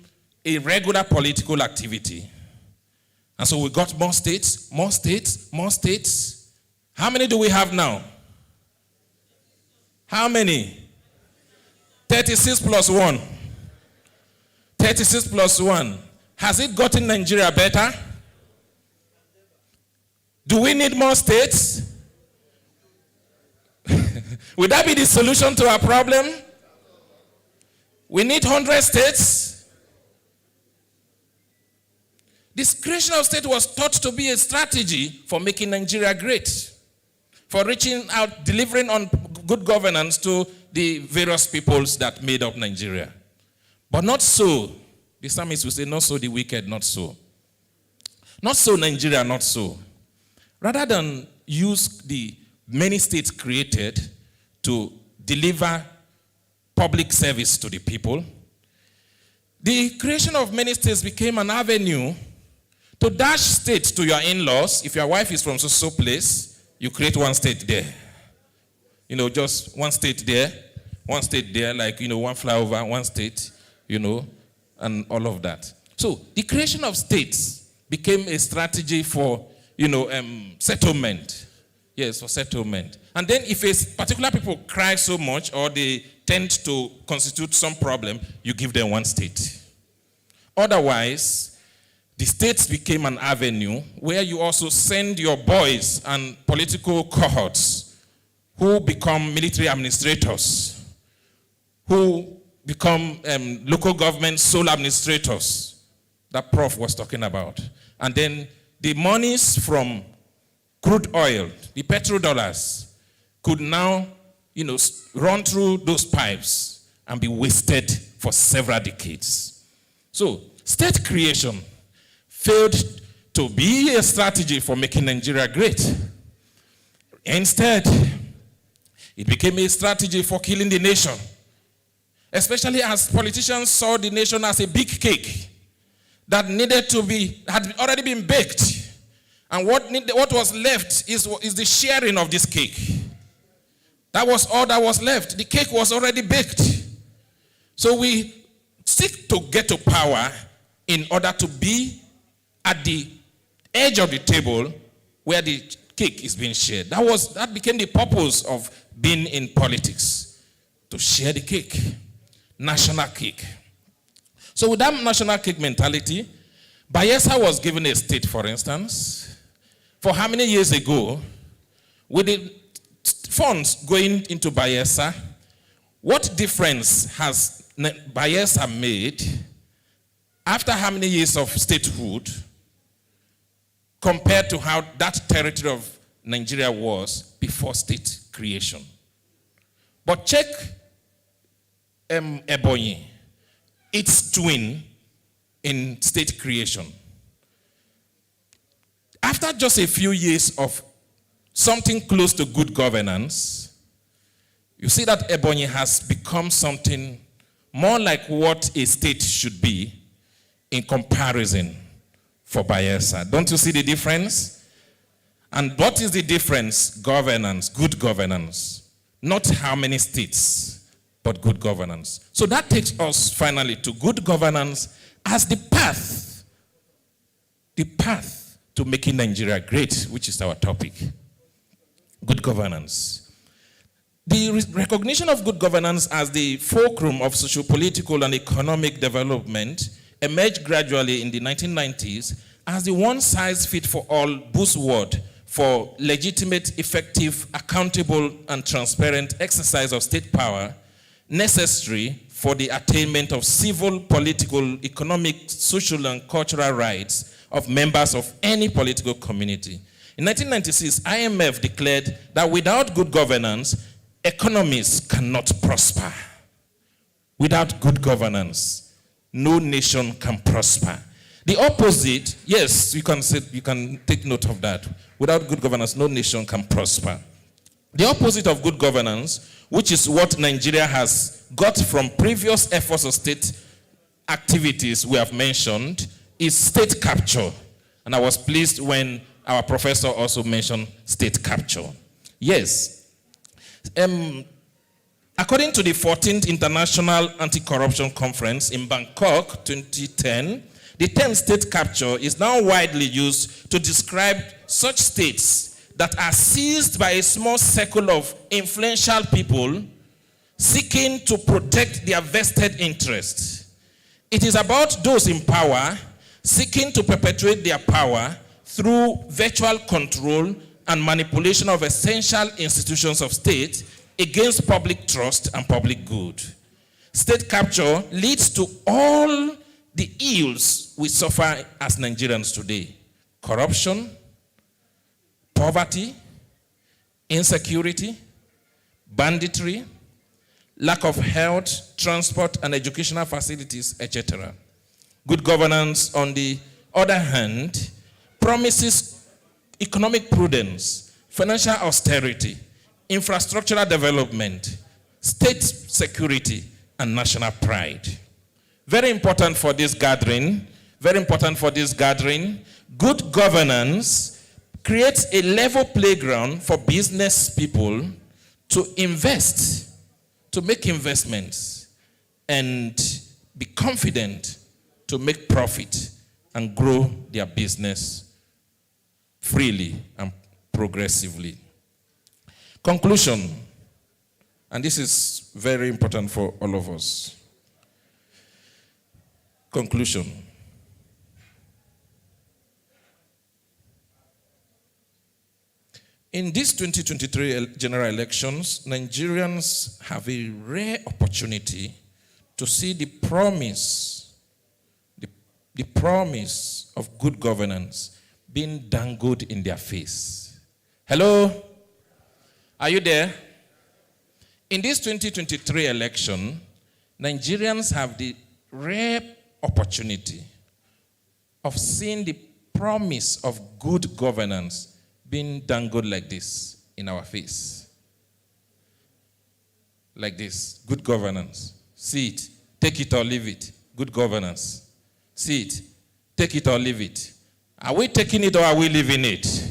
a regular political activity. And so we got more states, more states, more states. How many do we have now? How many? 36 plus 1. 36 plus 1. Has it gotten Nigeria better? Do we need more states? Would that be the solution to our problem? We need 100 states. This creation of state was thought to be a strategy for making Nigeria great, for reaching out, delivering on good governance to the various peoples that made up Nigeria. But not so. The psalmist will say, not so the wicked, not so. Not so Nigeria, not so. Rather than use the many states created to deliver public service to the people, the creation of many states became an avenue to dash states to your in-laws. If your wife is from so place, you create one state there. Just one state there, like, one flyover, one state, and all of that. So the creation of states became a strategy for, settlement. Yes, for settlement. And then if a particular people cry so much or they tend to constitute some problem, you give them one state. Otherwise, the states became an avenue where you also send your boys and political cohorts who become military administrators, who become local government sole administrators. that Prof was talking about. And then the monies from crude oil, the petrodollars, could now, run through those pipes and be wasted for several decades. So, state creation failed to be a strategy for making Nigeria great. Instead, it became a strategy for killing the nation, especially as politicians saw the nation as a big cake that had already been baked. And what was left is the sharing of this cake. That was all that was left. The cake was already baked. So we seek to get to power in order to be at the edge of the table where the cake is being shared. That became the purpose of being in politics, to share the cake, national cake. So with that national cake mentality, Bayelsa was given a state, for instance, for how many years ago, with the funds going into Bayelsa, what difference has Bayelsa made after how many years of statehood compared to how that territory of Nigeria was before state creation? But check Ebonyi, its twin in state creation. After just a few years of something close to good governance, you see that Ebonyi has become something more like what a state should be in comparison for Bayelsa. Don't you see the difference? And what is the difference? Governance, good governance. Not how many states, but good governance. So that takes us finally to good governance as the path to making Nigeria great, which is our topic. Good governance. The recognition of good governance as the fulcrum of socio-political and economic development emerged gradually in the 1990s as the one-size-fits-for-all buzzword for legitimate, effective, accountable, and transparent exercise of state power necessary for the attainment of civil, political, economic, social, and cultural rights of members of any political community. In 1996, IMF declared that without good governance, economies cannot prosper. Without good governance, no nation can prosper. The opposite, yes, you can take note of that. Without good governance, no nation can prosper. The opposite of good governance, which is what Nigeria has got from previous efforts of state activities we have mentioned, is state capture. And I was pleased when our professor also mentioned state capture. Yes. According to the 14th International Anti-Corruption Conference in Bangkok 2010, the term state capture is now widely used to describe such states that are seized by a small circle of influential people seeking to protect their vested interests. It is about those in power seeking to perpetuate their power through virtual control and manipulation of essential institutions of state against public trust and public good. State capture leads to all the ills we suffer as Nigerians today: corruption, poverty, insecurity, banditry, lack of health, transport, and educational facilities, etc. Good governance, on the other hand, promises economic prudence, financial austerity, infrastructural development, state security, and national pride. Very important for this gathering, good governance creates a level playground for business people to invest, to make investments, and be confident to make profit and grow their business freely and progressively. Conclusion, and this is very important for all of us. Conclusion. In these 2023 general elections, Nigerians have a rare opportunity to see the promise, the the promise of good governance being dangled in their face. Hello? Are you there? In this 2023 election, Nigerians have the rare opportunity of seeing the promise of good governance being dangled like this in our face. Like this, good governance. See it, take it or leave it. Good governance. See it, take it or leave it. Are we taking it or are we leaving it?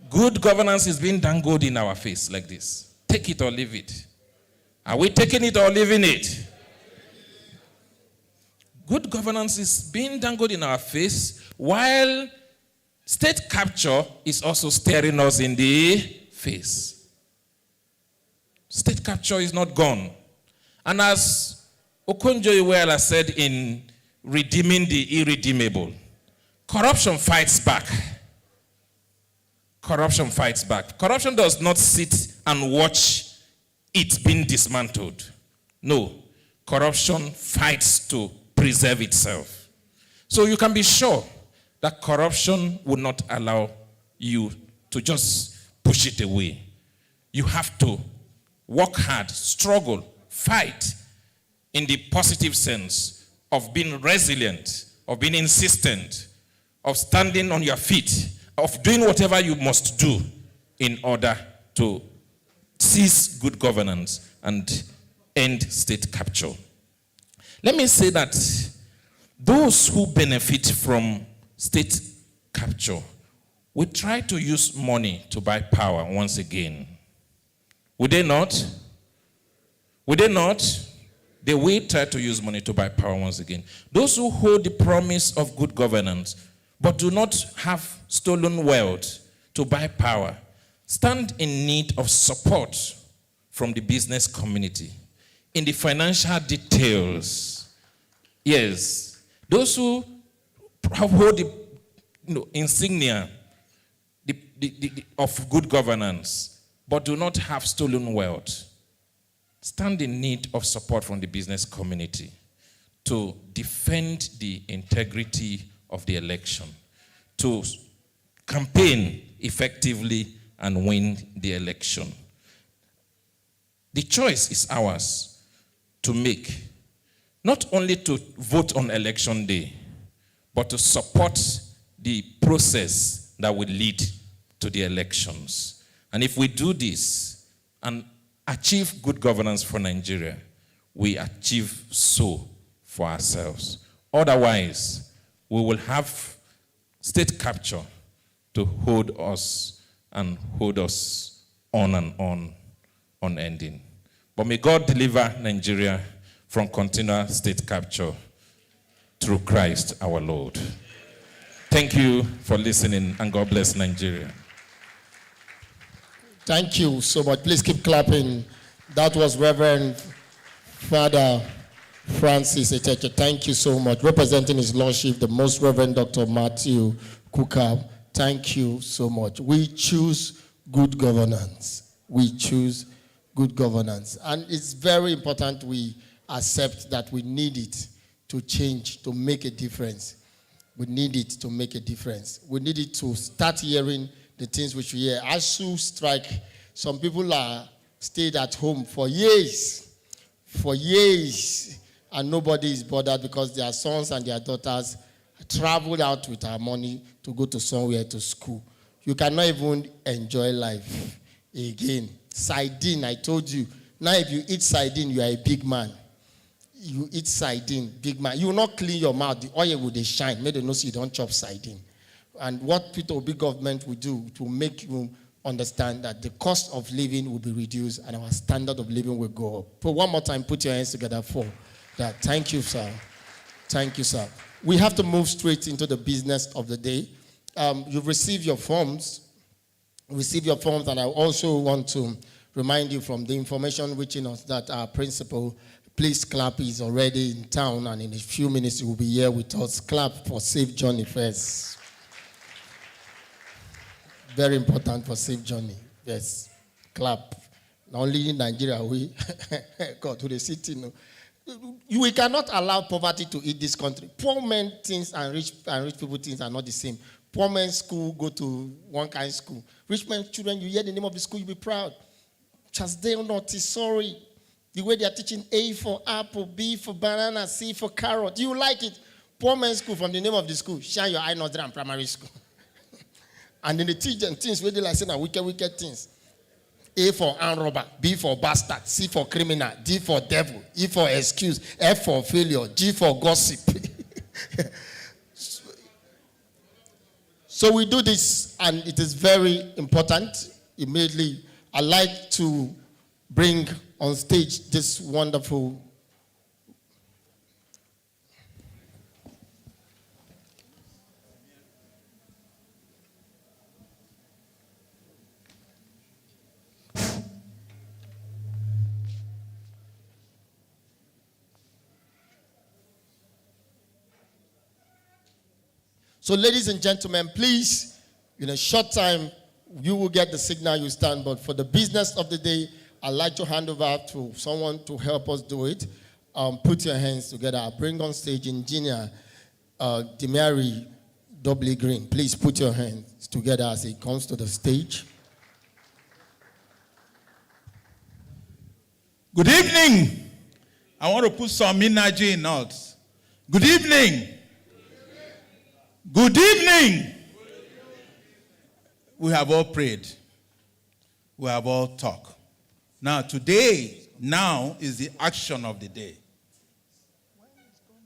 Good governance is being dangled in our face like this. Take it or leave it. Are we taking it or leaving it? Good governance is being dangled in our face while state capture is also staring us in the face. State capture is not gone. And as Okonjo Iweala said in Redeeming the Irredeemable, corruption fights back. Corruption fights back. Corruption does not sit and watch it being dismantled. No, corruption fights to preserve itself. So you can be sure that corruption will not allow you to just push it away. You have to work hard, struggle, fight in the positive sense of being resilient, of being insistent, of standing on your feet, of doing whatever you must do in order to seize good governance and end state capture. Let me say that those who benefit from state capture will try to use money to buy power once again. Would they not? Would they not? They will try to use money to buy power once again. Those who hold the promise of good governance but do not have stolen wealth to buy power stand in need of support from the business community in the financial details. Yes, those who hold the insignia of good governance but do not have stolen wealth stand in need of support from the business community to defend the integrity of the election, to campaign effectively and win the election. The choice is ours to make, not only to vote on election day, but to support the process that will lead to the elections. And if we do this and achieve good governance for Nigeria, we achieve so for ourselves. Otherwise, we will have state capture to hold us and hold us on and on, unending. But may God deliver Nigeria from continual state capture through Christ our Lord. Thank you for listening, and God bless Nigeria. Thank you so much. Please keep clapping. That was Reverend Father Francis Echeche. Thank you so much. Representing His Lordship, the Most Reverend Dr. Matthew Kuka. Thank you so much. We choose good governance. We choose good governance. And it's very important we accept that we need it to change, to make a difference. We need it to make a difference. We need it to start hearing the things which we hear. ASU strike, some people are stayed at home for years, and nobody is bothered because their sons and their daughters traveled out with our money to go to somewhere to school. You cannot even enjoy life again. Sardine, I told you. Now if you eat sardine, you are a big man. You eat sardine, big man. You will not clean your mouth. The oil will shine. Make them know so you don't chop sardine. And what Peter Obi government will do to make you understand that the cost of living will be reduced and our standard of living will go up. But one more time, put your hands together for that. Thank you, sir. Thank you, sir. We have to move straight into the business of the day. You've received your forms. And I also want to remind you from the information reaching us that our principal, Please Clap, is already in town, and in a few minutes he will be here with us. Clap for Safe Journey first. Very important for Safe Journey. Yes. Clap. Not only in Nigeria, we God to the city. No. We cannot allow poverty to eat this country. Poor men things and rich people things are not the same. Poor men's school go to one kind of school. Rich men's children, you hear the name of the school, you be proud. Chasdale Montessori. The way they are teaching A for apple, B for banana, C for carrot. You like it. Poor men's school from the name of the school. Shine your eye, Northern Primary School. And then they teach them things where they like saying wicked things. A for armed robber, B for bastard, C for criminal, D for devil, E for excuse, F for failure, G for gossip. So we do this, and it is very important. Immediately, I like to bring on stage this wonderful So, ladies and gentlemen, please, in a short time, you will get the signal you stand. But for the business of the day, I'd like to hand over to someone to help us do it. Put your hands together. I'll bring on stage Engineer Demary Doubly Green. Please put your hands together as he comes to the stage. Good evening. I want to put some energy in us. Good evening. Good evening. We have all prayed. We have all talked. Now, today, now is the action of the day.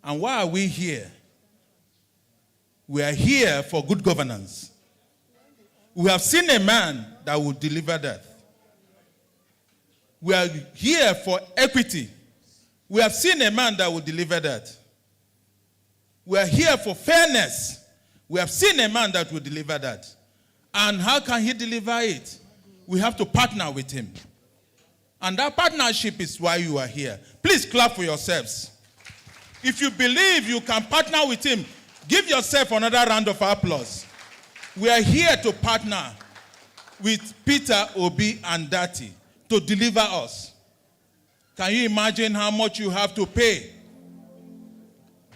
And why are we here? We are here for good governance. We have seen a man that will deliver that. We are here for equity. We have seen a man that will deliver that. We are here for fairness. We have seen a man that will deliver that. And how can he deliver it? We have to partner with him. And that partnership is why you are here. Please clap for yourselves. If you believe you can partner with him, give yourself another round of applause. We are here to partner with Peter, Obi, and Datti to deliver us. Can you imagine how much you have to pay?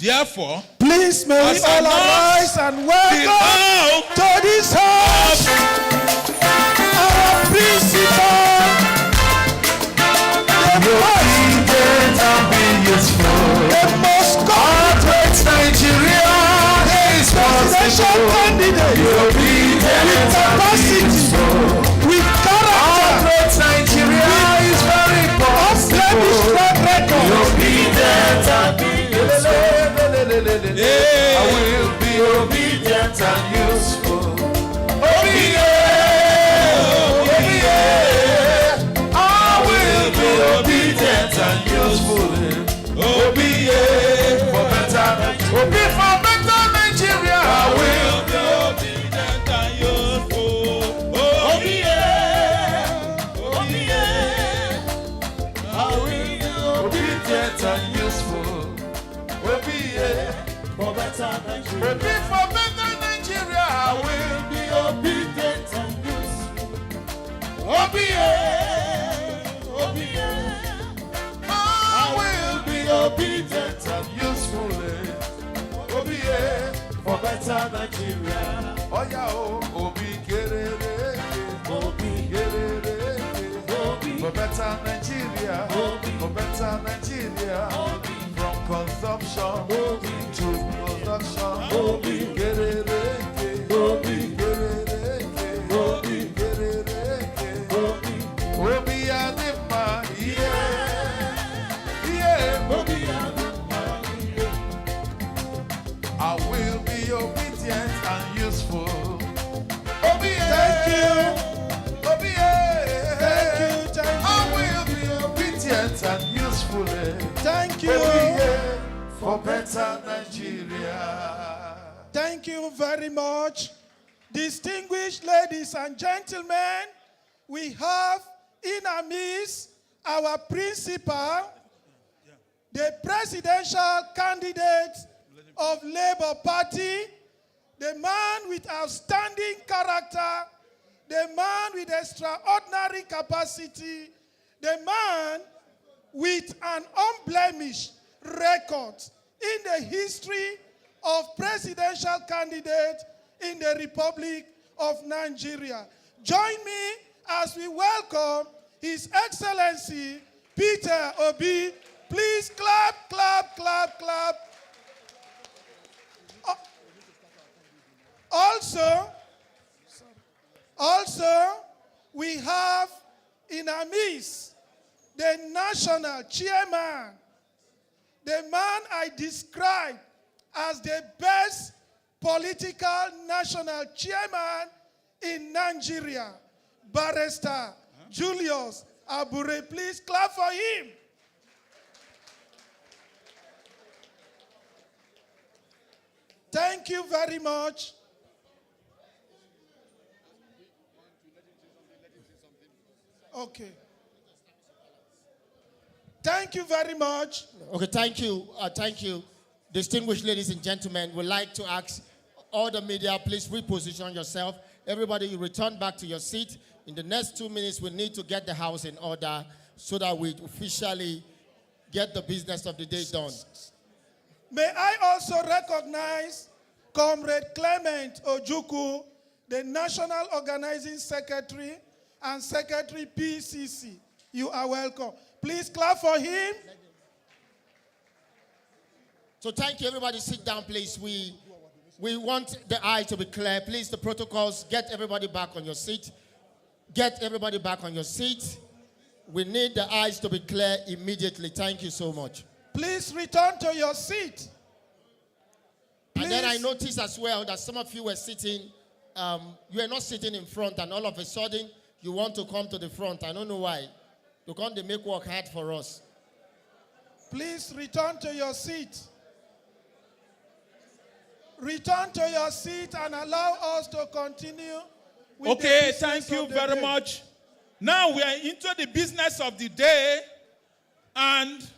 Therefore, please may we all arise and welcome to this house our principal, the most corporate Nigeria, presidential candidate with capacity, with character, Nigeria is very unblemished track record. I will be obedient and useful. I will be obedient and useful. For better Nigeria. I will be obedient and useful. I will be obedient and useful. For better Nigeria. For better Nigeria, I will be obedient and useful. I will be obedient and useful. For better Nigeria. Oh yeah, Obi Gerere. For better Nigeria. For better Nigeria. From consumption to production. I will be obedient and useful. Thank you. I will be obedient and useful. Thank you. For better Nigeria. Thank you very much. Distinguished ladies and gentlemen, we have in our midst our principal, the presidential candidate of Labour Party, the man with outstanding character, the man with extraordinary capacity, the man with an unblemished record in the history of presidential candidate in the Republic of Nigeria. Join me as we welcome His Excellency Peter Obi. Please clap, clap, clap, clap. Also, we have in our midst the national chairman, the man I describe as the best political national chairman in Nigeria, Barrister Julius Abure. Please clap for him. Thank you very much. Okay. Thank you very much. Okay, thank you. Thank you. Distinguished ladies and gentlemen, we'd like to ask all the media, please reposition yourself. Everybody, you return back to your seat. In the next 2 minutes, we need to get the house in order so that we officially get the business of the day done. May I also recognize Comrade Clement Ojukwu, the National Organizing Secretary and Secretary PCC. You are welcome. Please clap for him. So thank you, everybody. Sit down, please. We want the eye to be clear. Please, the protocols, get everybody back on your seat. Get everybody back on your seat. We need the eyes to be clear immediately. Thank you so much. Please return to your seat. Please. And then I noticed as well that some of you were sitting, you are not sitting in front, and all of a sudden, you want to come to the front. I don't know why. Because they make work hard for us. Please return to your seat. Return to your seat and allow us to continue with Okay, the thank you of the very day. much. Now we are into the business of the day, and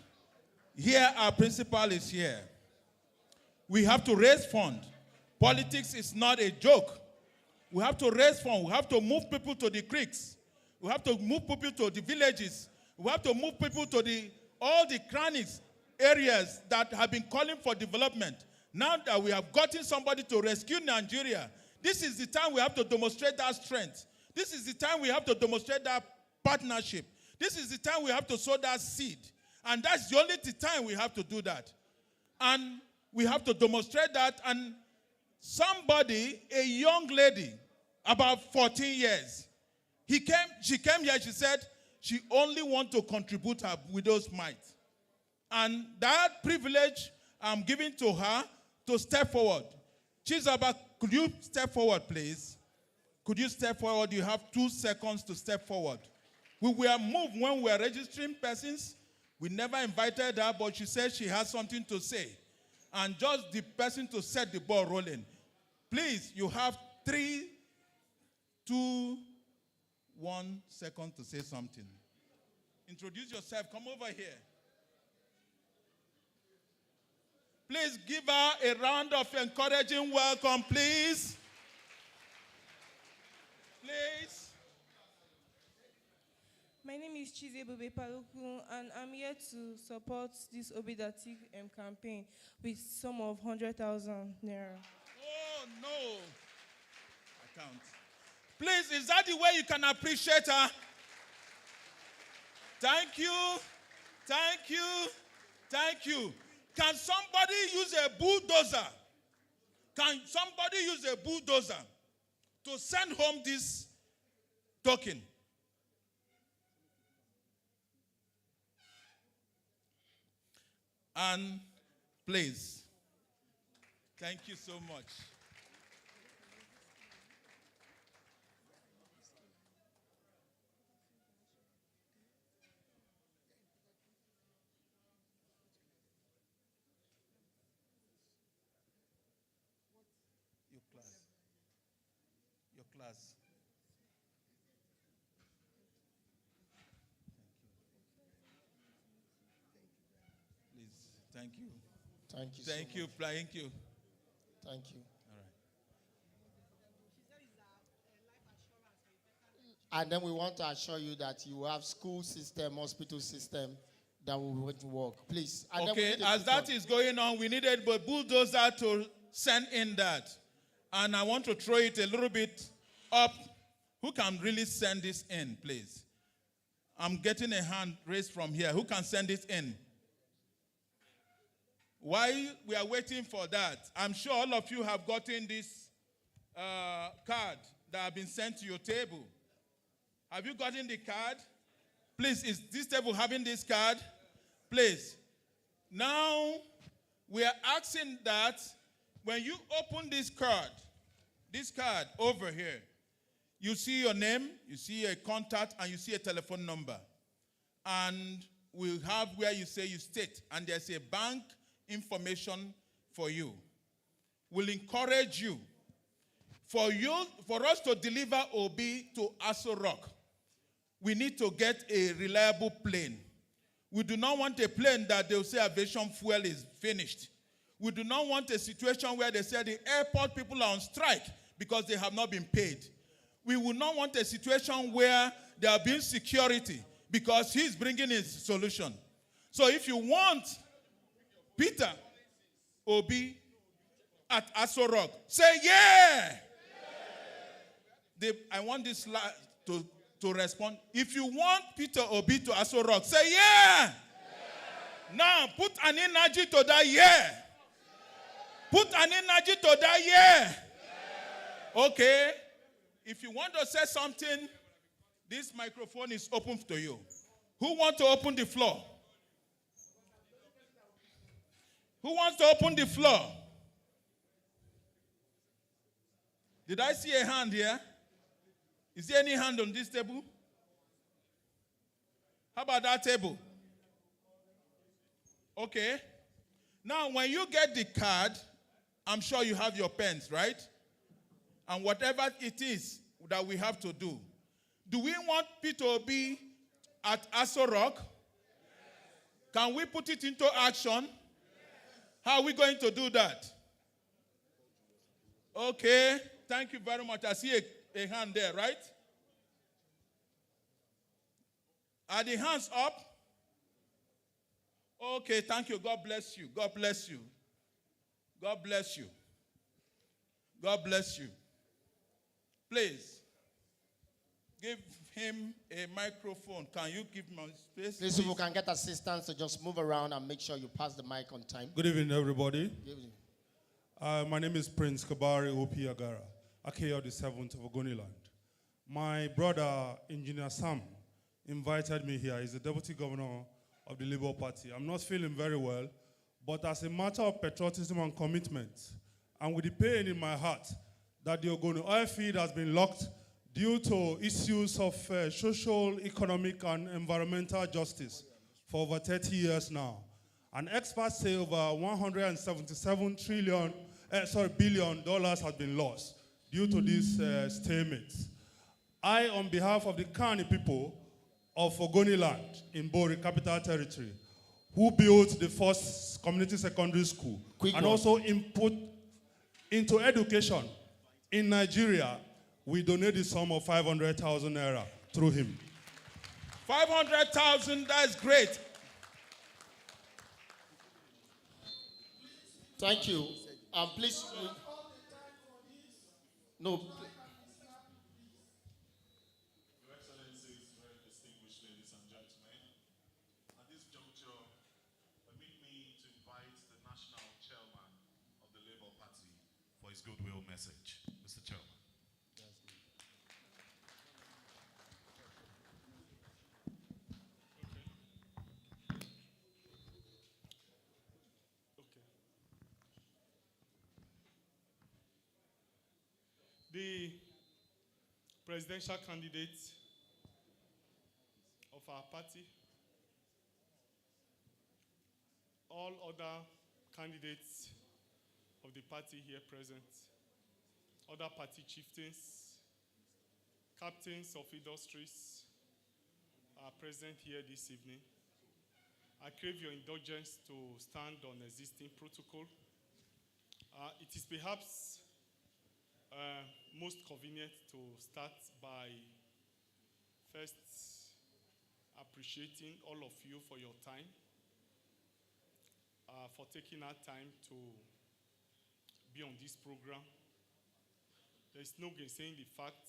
here our principal is here. We have to raise funds. Politics is not a joke. We have to raise funds. We have to move people to the creeks. We have to move people to the villages. We have to move people to all the crannies, areas that have been calling for development. Now that we have gotten somebody to rescue Nigeria, this is the time we have to demonstrate that strength. This is the time we have to demonstrate that partnership. This is the time we have to sow that seed. And that's the only time we have to do that. And we have to demonstrate that. And somebody, a young lady, about 14 years, she came here, she said she only wants to contribute her widow's mite. And that privilege I'm giving to her to step forward. Chizaba, could you step forward, please? Could you step forward? You have 2 seconds to step forward. We were moved when we were registering persons. We never invited her, but she said she has something to say. And just the person to set the ball rolling. Please, you have 3, 2, 1 second to say something. Introduce yourself. Come over here. Please give her a round of encouraging welcome, please. Please. My name is Chizebube Paluku, and I'm here to support this Obi-Datti campaign with sum of 100,000 naira. Oh, no. I can't. Please, is that the way you can appreciate her? Thank you. Thank you. Thank you. Can somebody use a bulldozer? Can somebody use a bulldozer to send home this token? And please, thank you so much. Your class. Please, thank you. Thank you. Thank you. Thank you. Thank you. All right. And then we want to assure you that you have school system, hospital system, that would work. Please. Okay, as that is going on, we needed a bulldozer to send in that. And I want to throw it a little bit up. Who can really send this in, please? I'm getting a hand raised from here. Who can send this in? While we are waiting for that, I'm sure all of you have gotten this card that have been sent to your table. Have you gotten the card? Please, is this table having this card? Please. Now, we are asking that when you open this card over here, you see your name, you see a contact, and you see a telephone number. And we'll have where you say you state, and there's a bank information for you. We'll encourage you. For us to deliver Obi to Aso Rock, we need to get a reliable plane. We do not want a plane that they'll say aviation fuel is finished. We do not want a situation where they say the airport people are on strike because they have not been paid. We will not want a situation where there have been security because he's bringing his solution. So if you want Peter Obi at Aso Rock, say yeah. I want this to respond. If you want Peter Obi to Aso Rock, say yeah. Now put an energy to that yeah. Put an energy to that yeah. Okay. If you want to say something, this microphone is open to you. Who wants to open the floor? Who wants to open the floor? Did I see a hand here? Is there any hand on this table? How about that table? Okay. Now, when you get the card, I'm sure you have your pens, right? And whatever it is that we have to do. Do we want Peter Obi at Aso Rock? Yes. Can we put it into action? Yes. How are we going to do that? Okay. Thank you very much. I see a hand there, right? Are the hands up? Okay, thank you. God bless you. God bless you. God bless you. God bless you. Please, give him a microphone. Can you give me space? Please, if you can get assistance to just move around and make sure you pass the mic on time. Good evening, everybody. Good evening. My name is Prince Kabari Opi Agara, AKL the 7th of Ogoniland. My brother, Engineer Sam, invited me here. He's the Deputy Governor of the Labour Party. I'm not feeling very well, but as a matter of patriotism and commitment, and with the pain in my heart that the Ogoni oil field has been locked due to issues of social, economic, and environmental justice for over 30 years now. And experts say over $177 billion has been lost due to this stalemate. I, on behalf of the Kani people of Ogoniland in Bori, Capital Territory, who built the first community secondary school and also input into education in Nigeria, we donate the sum of 500,000 naira through him. 500,000, that's great. Thank you. Please. No. Your Excellencies, very distinguished ladies and gentlemen, at this juncture, permit me to invite the National Chairman of the Labour Party for his goodwill message. Mr. Chairman. The presidential candidate of our party, all other candidates of the party here present, other party chieftains, captains of industries are present here this evening. I crave your indulgence to stand on existing protocol. It is perhaps most convenient to start by first appreciating all of you for your time, for taking our time to be on this program. There's no gainsaying the fact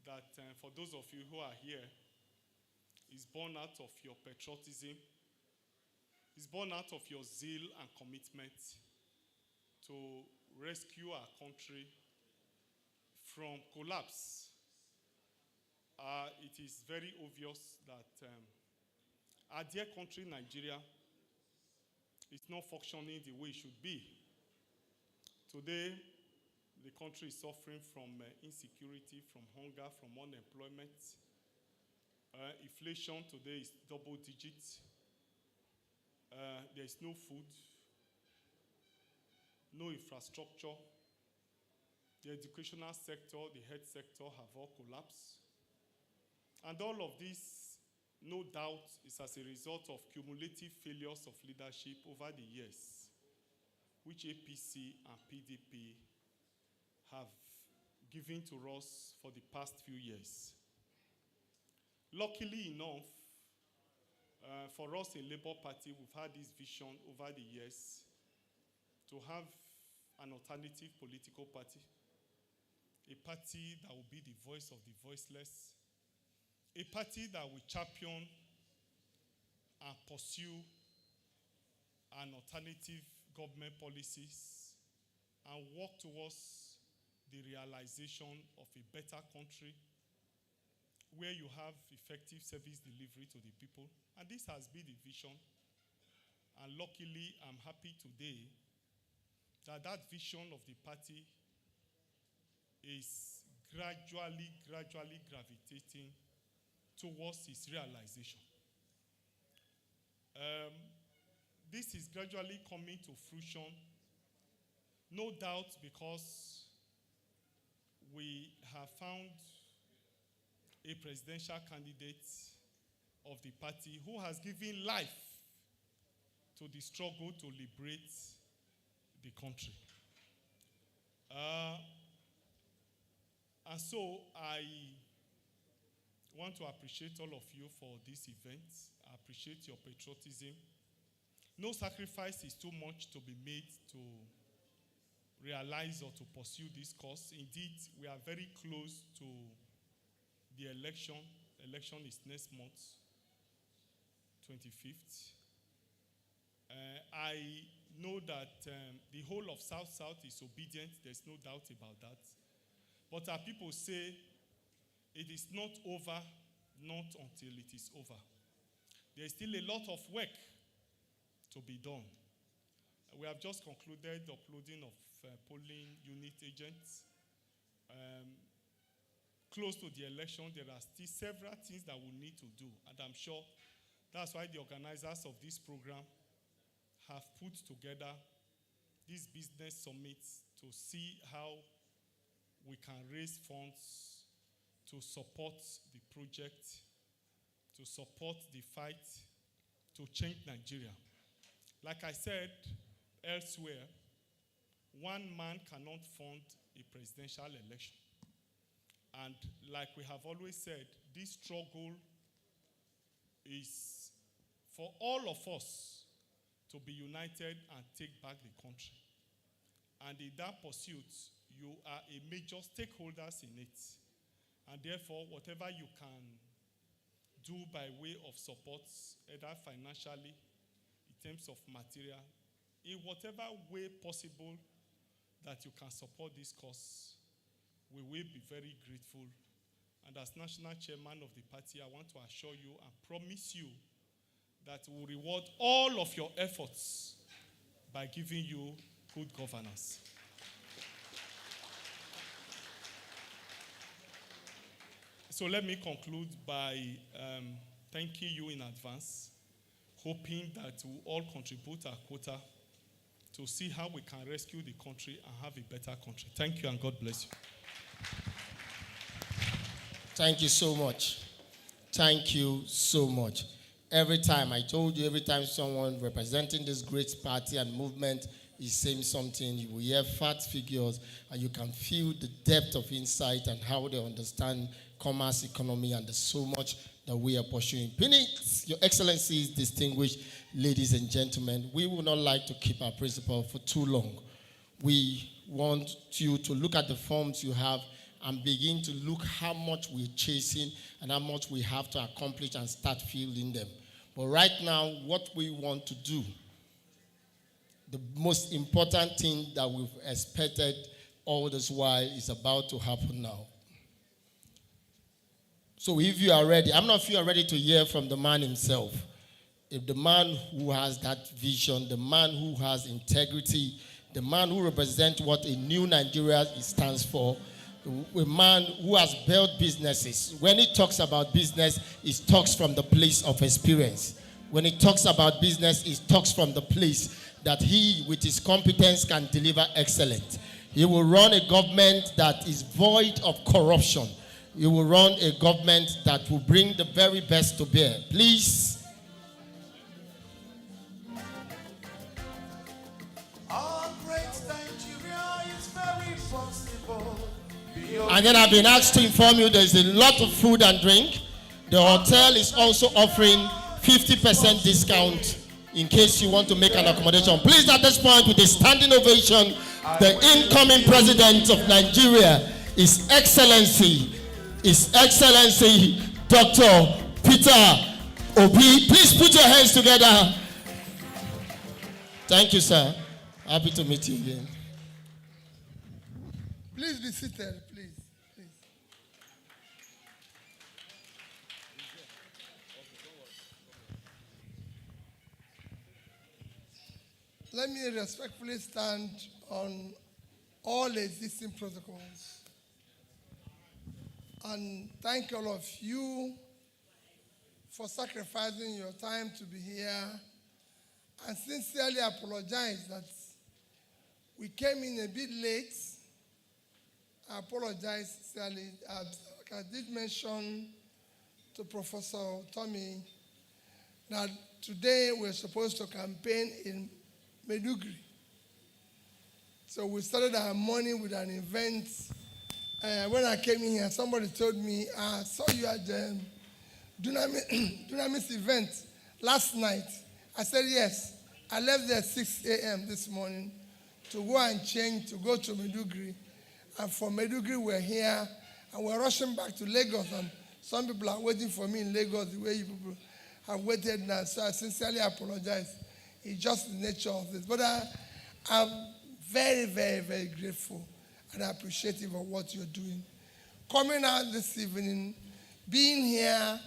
that for those of you who are here, it's born out of your patriotism, it's born out of your zeal and commitment to rescue our country from collapse. It is very obvious that our dear country, Nigeria, is not functioning the way it should be. Today, the country is suffering from insecurity, from hunger, from unemployment. Inflation today is double digits. There is no food, no infrastructure. The educational sector, the health sector have all collapsed. And all of this, no doubt, is as a result of cumulative failures of leadership over the years, which APC and PDP have given to us for the past few years. Luckily enough, for us in Labour Party, we've had this vision over the years to have an alternative political party, a party that will be the voice of the voiceless, a party that will champion and pursue an alternative government policies and work towards the realization of a better country where you have effective service delivery to the people. And this has been the vision. And luckily, I'm happy today that that vision of the party is gradually gravitating towards its realization. This is gradually coming to fruition, no doubt because we have found a presidential candidate of the party who has given life to the struggle to liberate the country. And so I want to appreciate all of you for this event. I appreciate your patriotism. No sacrifice is too much to be made to realize or to pursue this cause. Indeed, we are very close to the election. Election is next month, 25th. I know that the whole of South is obedient. There's no doubt about that. But our people say it is not over, not until it is over. There is still a lot of work to be done. We have just concluded the uploading of polling unit agents. Close to the election, there are still several things that we need to do. And I'm sure that's why the organizers of this program have put together this business summit to see how we can raise funds to support the project, to support the fight, to change Nigeria. Like I said elsewhere, one man cannot fund a presidential election. And like we have always said, this struggle is for all of us to be united and take back the country. And in that pursuit, you are a major stakeholders in it. And therefore, whatever you can do by way of support, either financially, in terms of material, in whatever way possible that you can support this cause, we will be very grateful. And as national chairman of the party, I want to assure you and promise you that we will reward all of your efforts by giving you good governance. So let me conclude by thanking you in advance, hoping that we all contribute our quota to see how we can rescue the country and have a better country. Thank you and God bless you. Thank you so much. Thank you so much. Every time, I told you, every time someone representing this great party and movement is saying something, you will hear fact figures and you can feel the depth of insight and how they understand commerce, economy, and there's so much that we are pursuing. Your Excellencies, distinguished ladies and gentlemen, we would not like to keep our principal for too long. We want you to look at the forms you have and begin to look how much we're chasing and how much we have to accomplish and start filling them. But right now, what we want to do, the most important thing that we've expected all this while is about to happen now. So if you are ready, I'm not sure you are ready to hear from the man himself. If the man who has that vision, the man who has integrity, the man who represents what a new Nigeria stands for, a man who has built businesses. When he talks about business, he talks from the place of experience. When he talks about business, he talks from the place that he, with his competence, can deliver excellence. He will run a government that is void of corruption. He will run a government that will bring the very best to bear. Please. Our great Nigeria is very possible. And then I've been asked to inform you there's a lot of food and drink. The hotel is also offering 50% discount in case you want to make an accommodation. Please, at this point, with a standing ovation, the incoming president of Nigeria, His Excellency Dr. Peter Obi. Please put your hands together. Thank you, sir. Happy to meet you again. Please be seated, please. Let me respectfully stand on all existing protocols and thank all of you for sacrificing your time to be here, and sincerely apologize that we came in a bit late. I apologize sincerely. I did mention to Professor Utomi that today we're supposed to campaign in Maiduguri. So we started our morning with an event. When I came in here, somebody told me, I saw you at the Dunamis event last night. I said, yes. I left there at 6 a.m. this morning to go and change, to go to Maiduguri. And from Maiduguri, we're here, and we're rushing back to Lagos. And some people are waiting for me in Lagos the way you people have waited now. So I sincerely apologize. It's just the nature of this. But I'm very, very, very grateful and appreciative of what you're doing. Coming out this evening, being here,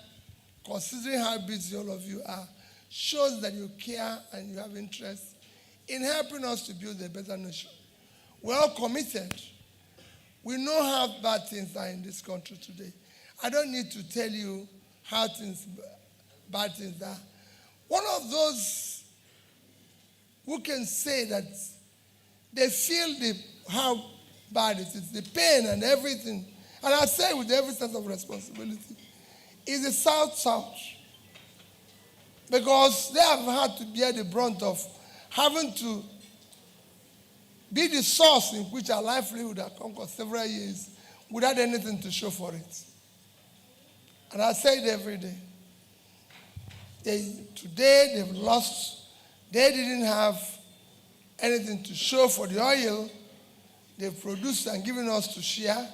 considering how busy all of you are, shows that you care and you have interest in helping us to build a better nation. We're all committed. We know how bad things are in this country today. I don't need to tell you how bad things are. One of those who can say that they feel how bad it is, the pain and everything, and I say with every sense of responsibility, is the South. Because they have had to bear the brunt of having to be the source in which our livelihood has come for several years without anything to show for it. And I say it every day. Today they've lost. They didn't have anything to show for the oil they've produced and given us to share.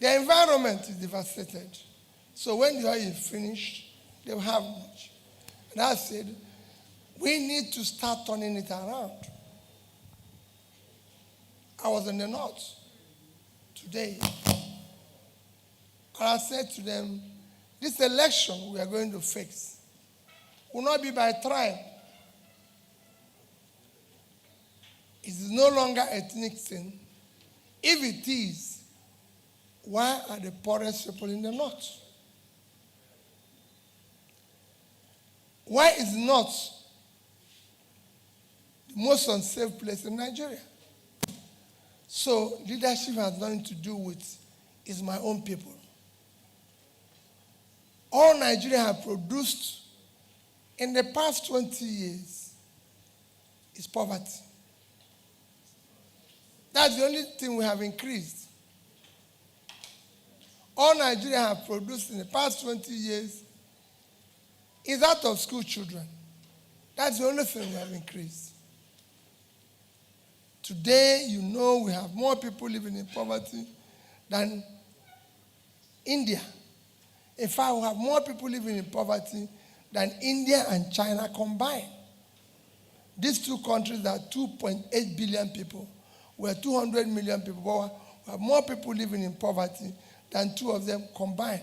The environment is devastated. So when the oil is finished, they'll have much. And I said, we need to start turning it around. I was in the north today. And I said to them, this election we are going to fix will not be by tribe. It is no longer ethnic thing. If it is, why are the poorest people in the north? Why is north the most unsafe place in Nigeria? So leadership has nothing to do with is my own people. All Nigeria have produced in the past 20 years is poverty. That's the only thing we have increased. all Nigeria have produced in the past 20 years is out of school children. That's the only thing we have increased. Today, you know, we have more people living in poverty than India. In fact, we have more people living in poverty than India and China combined. These two countries are 2.8 billion people. We're 200 million people, but we have more people living in poverty than two of them combined.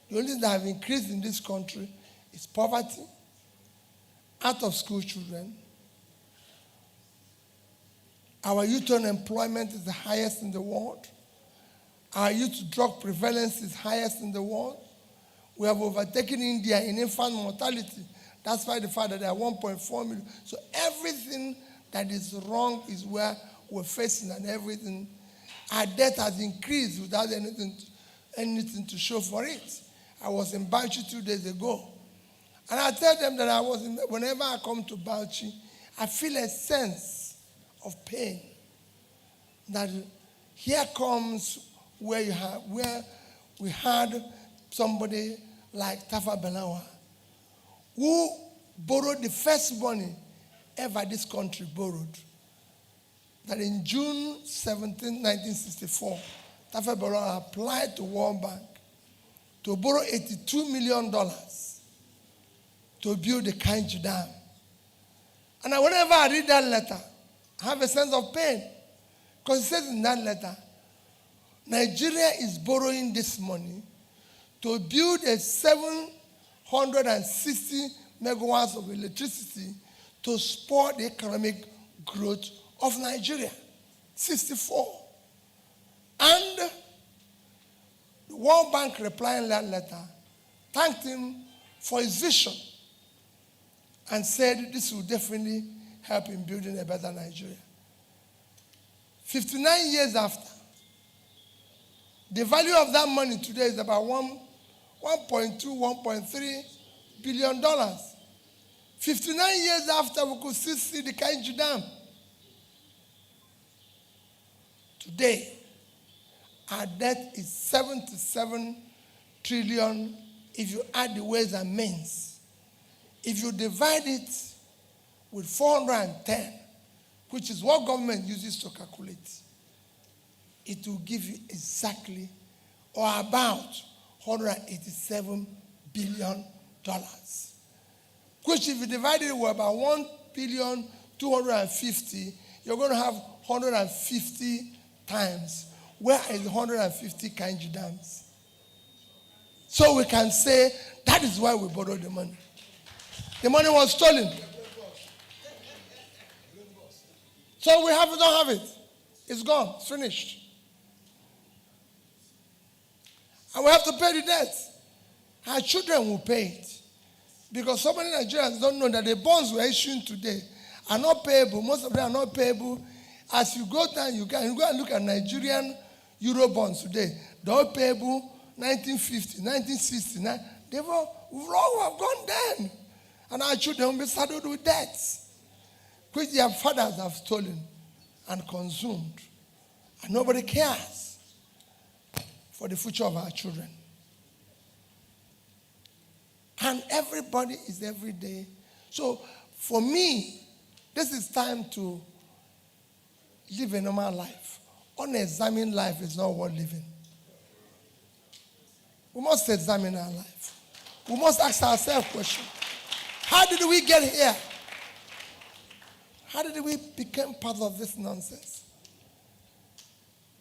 The only thing that have increased in this country is poverty, out of school children. Our youth unemployment is the highest in the world. Our youth drug prevalence is highest in the world. We have overtaken India in infant mortality. That's why the fact that there are 1.4 million. So everything that is wrong is where we're facing, and everything. Our debt has increased without anything to show for it. I was in Bauchi 2 days ago. And I tell them that whenever I come to Bauchi, I feel a sense of pain. That here comes where we had somebody like Tafa Balewa, who borrowed the first money ever this country borrowed. That in June 17, 1964, Tafa Balewa applied to World Bank to borrow $82 million to build the Kainji Dam. And whenever I read that letter, I have a sense of pain. Because it says in that letter, Nigeria is borrowing this money to build a 760 megawatts of electricity to support the economic growth of Nigeria. 64. And the World Bank replying that letter thanked him for his vision and said this will definitely help in building a better Nigeria. 59 years after, the value of that money today is about $1.2, $1.3 billion. 59 years after, we could still see the Kainji Dam. Today, our debt is 77 trillion if you add the ways and means. If you divide it with 410, which is what government uses to calculate, it will give you exactly or about $187 billion. Which if you divide it with about 1,250,000,000, you're going to have 150 times. Where is 150 Kainji dams? So we can say that is why we borrowed the money. The money was stolen. So we don't have it. It's gone. It's finished. And we have to pay the debt. Our children will pay it. Because so many Nigerians don't know that the bonds we're issuing today are not payable. Most of them are not payable. As you go down, you go and look at Nigerian Euro bonds today. They're all payable 1950, 1960. They've all have gone down. And our children will be saddled with debts, which their fathers have stolen and consumed. And nobody cares for the future of our children. And everybody is every day. So for me, this is time to live a normal life. Unexamined life is not worth living. We must examine our life. We must ask ourselves questions. How did we get here? How did we become part of this nonsense?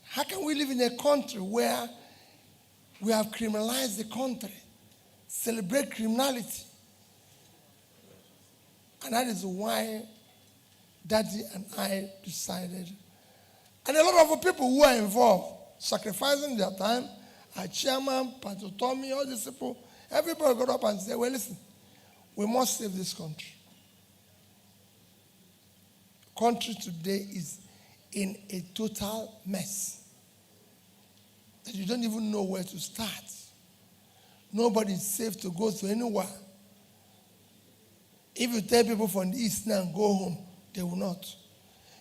How can we live in a country where we have criminalized the country, celebrate criminality? And that is why Daddy and I decided, and a lot of people who are involved, sacrificing their time, our chairman, Pastor Utomi, all these people, everybody got up and said, well, listen, we must save this country. The country today is in a total mess that you don't even know where to start. Nobody is safe to go to anywhere. If you tell people from the east now, go home, they will not.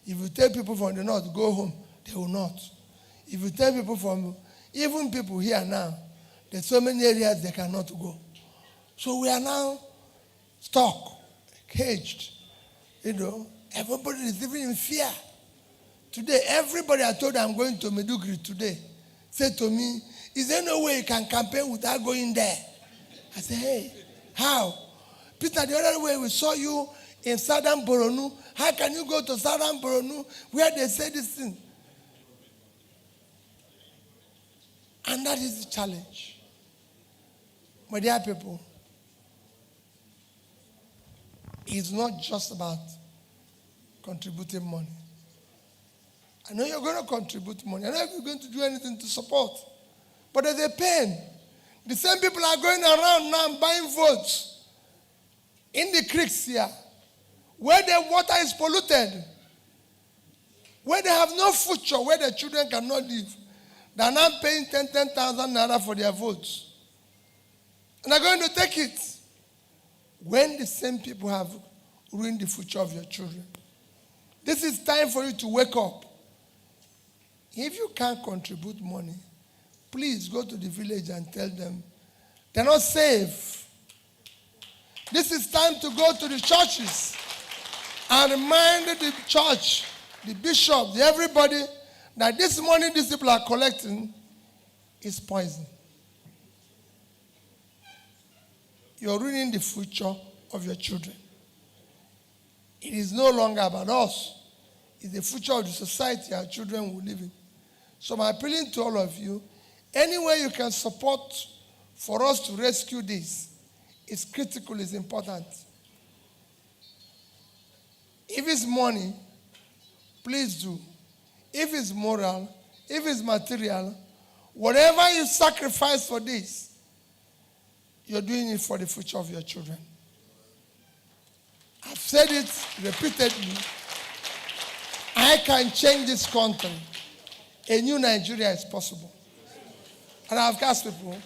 If you tell people from the north, go home, they will not. If you tell people from, even people here now, There's so many areas they cannot go. So we are now stuck, caged. Everybody is living in fear. Today, everybody I told I'm going to Maiduguri today said to me, is there no way you can campaign without going there? I said, hey, how? Peter, the other way we saw you in Southern Borno. How can you go to Southern Borno where they say this thing? And that is the challenge. My dear people, it's not just about contributing money. I know you're going to contribute money. I know you're going to do anything to support. But there's a pain. The same people are going around now buying votes in the creeks here, where the water is polluted, where they have no future, where the children cannot live. They are now paying 10,000 naira for their votes. And they're going to take it. When the same people have ruined the future of your children. This is time for you to wake up. If you can't contribute money, please go to the village and tell them they're not safe. This is time to go to the churches and remind the church, the bishop, everybody, that this money these people are collecting is poison. You're ruining the future of your children. It is no longer about us. It's the future of the society our children will live in. So I'm appealing to all of you, any way you can support for us to rescue this is critical, is important. If it's money, please do. If it's moral, if it's material, whatever you sacrifice for this, you're doing it for the future of your children. I've said it repeatedly. I can change this country. A new Nigeria is possible. And I've asked people,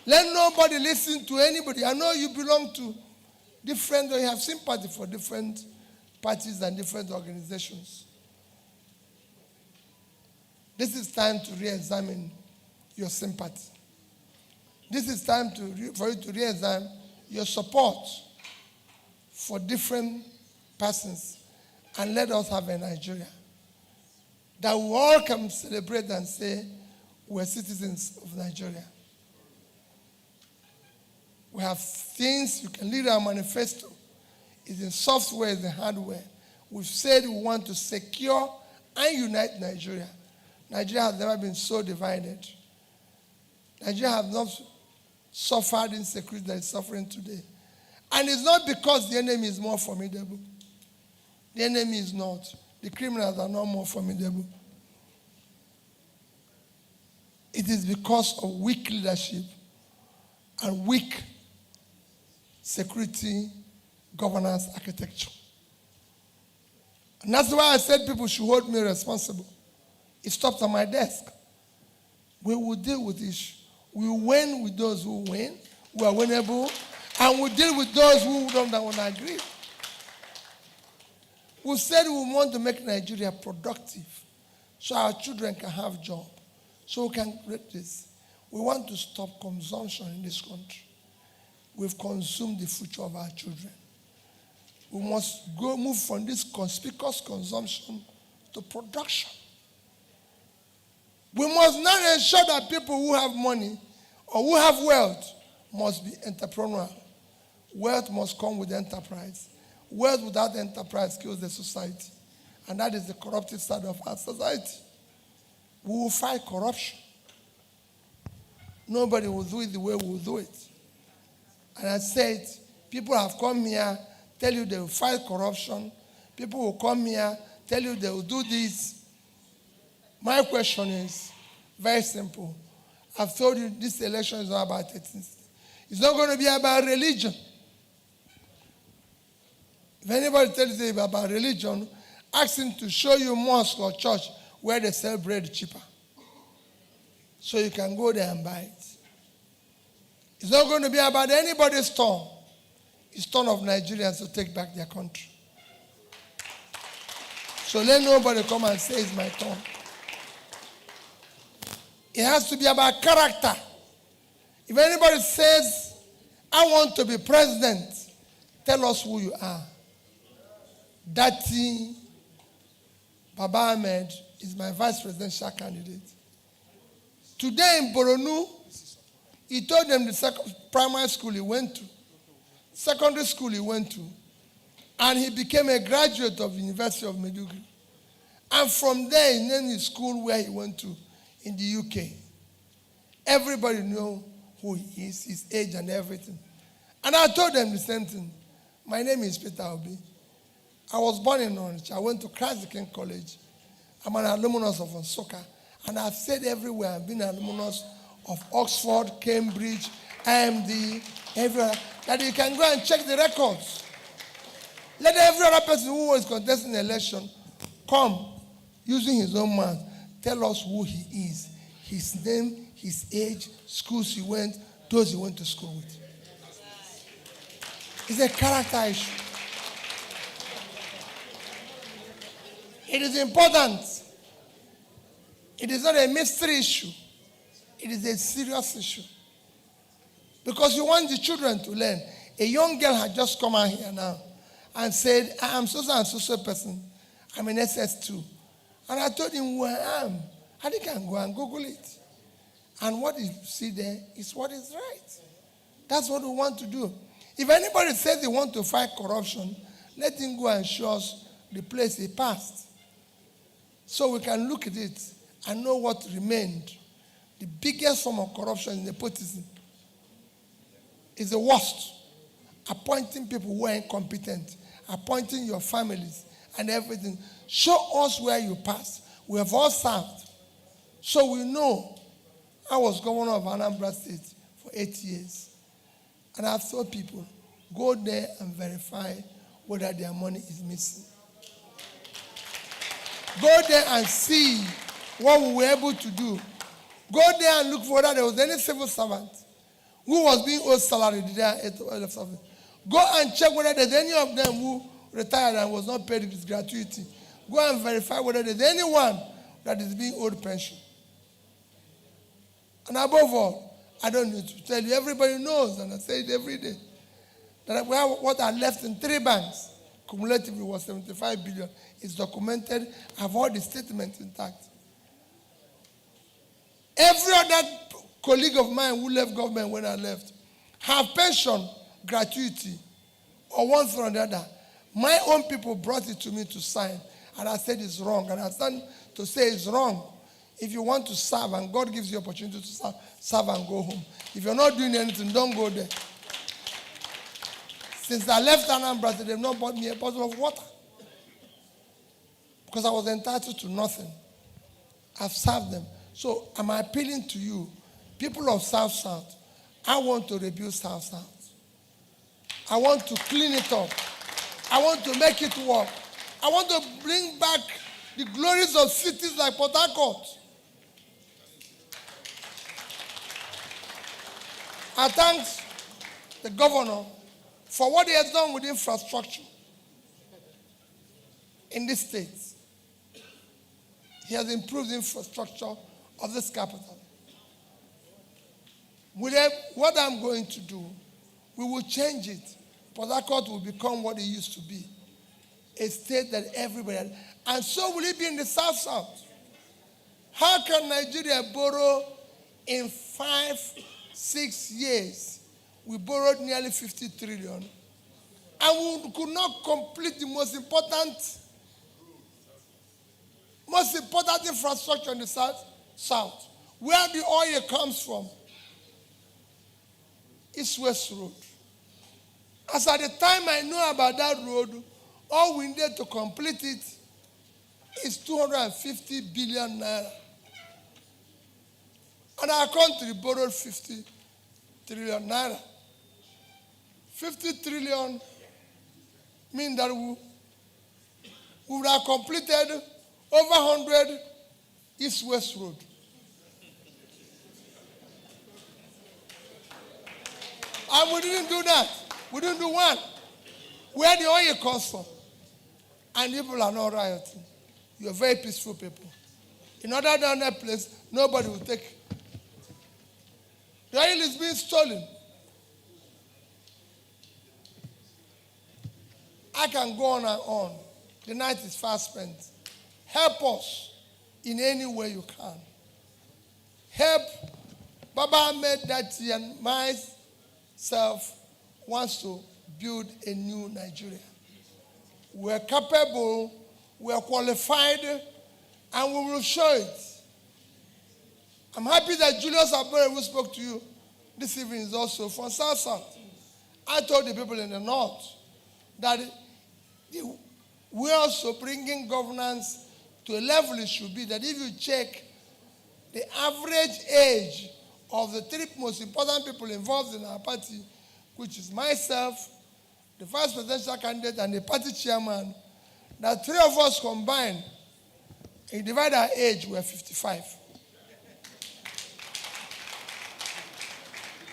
let nobody listen to anybody. I know you belong to different, or you have sympathy for different parties and different organizations. This is time to re-examine your sympathy. This is time for you to re-examine your support for different persons, and let us have a Nigeria that we all can celebrate and say we're citizens of Nigeria. We have things, you can read our manifesto. It's in software, it's in hardware. We've said we want to secure and unite Nigeria. Nigeria has never been so divided. Nigeria has not suffered insecurity that it's suffering today. And it's not because the enemy is more formidable. The enemy is not. The criminals are not more formidable. It is because of weak leadership and weak security governance architecture. And that's why I said people should hold me responsible. It stopped on my desk. We will deal with this. We win with those who win, who are winnable, and we deal with those who don't want to agree. We said we want to make Nigeria productive so our children can have jobs, so we can create this. We want to stop consumption in this country. We've consumed the future of our children. We must move from this conspicuous consumption to production. We must now ensure that people who have money or who have wealth must be entrepreneurial. Wealth must come with enterprise. Wealth without enterprise kills the society. And that is the corrupted side of our society. We will fight corruption. Nobody will do it the way we will do it. And I said, people have come here, tell you they will fight corruption. People will come here, tell you they will do this. My question is very simple. I've told you this election is not about ethnicity. It's not going to be about religion. If anybody tells you about religion, ask him to show you mosque or church where they sell bread cheaper. So you can go there and buy it. It's not going to be about anybody's turn. It's turn of Nigerians to take back their country. So let nobody come and say it's my turn. It has to be about character. If anybody says, I want to be president, tell us who you are. Utomi Baba Ahmed is my vice presidential candidate. Today in Boronu, he told them the primary school he went to, secondary school he went to, and he became a graduate of the University of Maiduguri. And from there, he named his school where he went to in the UK. Everybody knew who he is, his age and everything. And I told them the same thing. My name is Peter Obi. I was born in Orange. I went to Christ the King College. I'm an alumnus of Nsukka. And I've said everywhere. I've been an alumnus of Oxford, Cambridge, IMD, everywhere. That you can go and check the records. Let every other person who was contesting the election come using his own mouth. Tell us who he is. His name, his age, schools he went, those he went to school with. It's a character issue. It is important. It is not a mystery issue. It is a serious issue. Because you want the children to learn. A young girl had just come out here now and said, I am so and so person. I'm in SS2. And I told him who I am. And he can go and Google it. And what you see there is what is right. That's what we want to do. If anybody says they want to fight corruption, let him go and show us the place he passed. So we can look at it and know what remained. The biggest form of corruption is nepotism. It's the worst. Appointing people who are incompetent, appointing your families and everything. Show us where you passed. We have all served. So we know. I was governor of Anambra State for 8 years. And I've told people, go there and verify whether their money is missing. Go there and see what we were able to do. Go there and look for whether there was any civil servant who was being owed salary. Go and check whether there's any of them who retired and was not paid his gratuity. Go and verify whether there's anyone that is being owed pension. And above all, I don't need to tell you, everybody knows, and I say it every day, that what I left in 3 banks, cumulatively was 75 billion. It's documented. I have all the statements intact. Every other colleague of mine who left government when I left have pension, gratuity, or one thing or the other. My own people brought it to me to sign, and I said it's wrong. And I stand to say it's wrong. If you want to serve and God gives you opportunity to serve and go home. If you're not doing anything, don't go there. Since I left Anambra, they've not bought me a bottle of water. Because I was entitled to nothing. I've served them. So I'm appealing to you, people of South-South, I want to rebuild South-South. I want to clean it up. I want to make it work. I want to bring back the glories of cities like Port Harcourt. I thank the governor for what he has done with infrastructure in this state. He has improved the infrastructure of this capital. With what I'm going to do, we will change it. Port Harcourt will become what it used to be. A state that everybody, and so will it be in the South-South. How can Nigeria borrow in 5-6 years? We borrowed nearly 50 trillion. And we could not complete the most important infrastructure in the South. Where the oil comes from, East-West Road. As at the time I know about that road, all we need to complete it is 250 billion naira. And our country borrowed 50 trillion naira. 50 trillion means that we would have completed over 100 East-West Road. And we didn't do that. We didn't do one. Where the oil comes from. And people are not rioting. You're very peaceful people. In other than that place, nobody will take The oil is being stolen. I can go on and on. The night is fast spent. Help us in any way you can. Help Baba Obi-Datti and myself wants to build a new Nigeria. We're capable, we're qualified, and we will show it. I'm happy that Julius Abure, who spoke to you this evening, is also from South. I told the people in the North that we're also bringing governance to a level it should be, that if you check the average age of the three most important people involved in our party, which is myself, the vice presidential candidate, and the party chairman, that three of us combined, and divide our age, we're 55.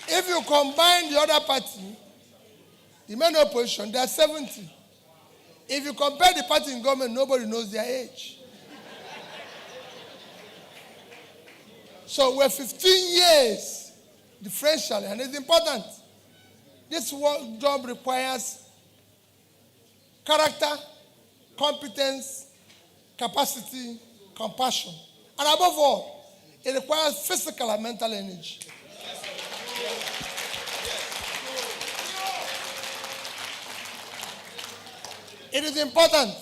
If you combine the other party, the main opposition, they are 70. If you compare the party in government, nobody knows their age. So we're 15 years differentially, and it's important. This job requires character, competence, capacity, compassion. And above all, it requires physical and mental energy. It is important.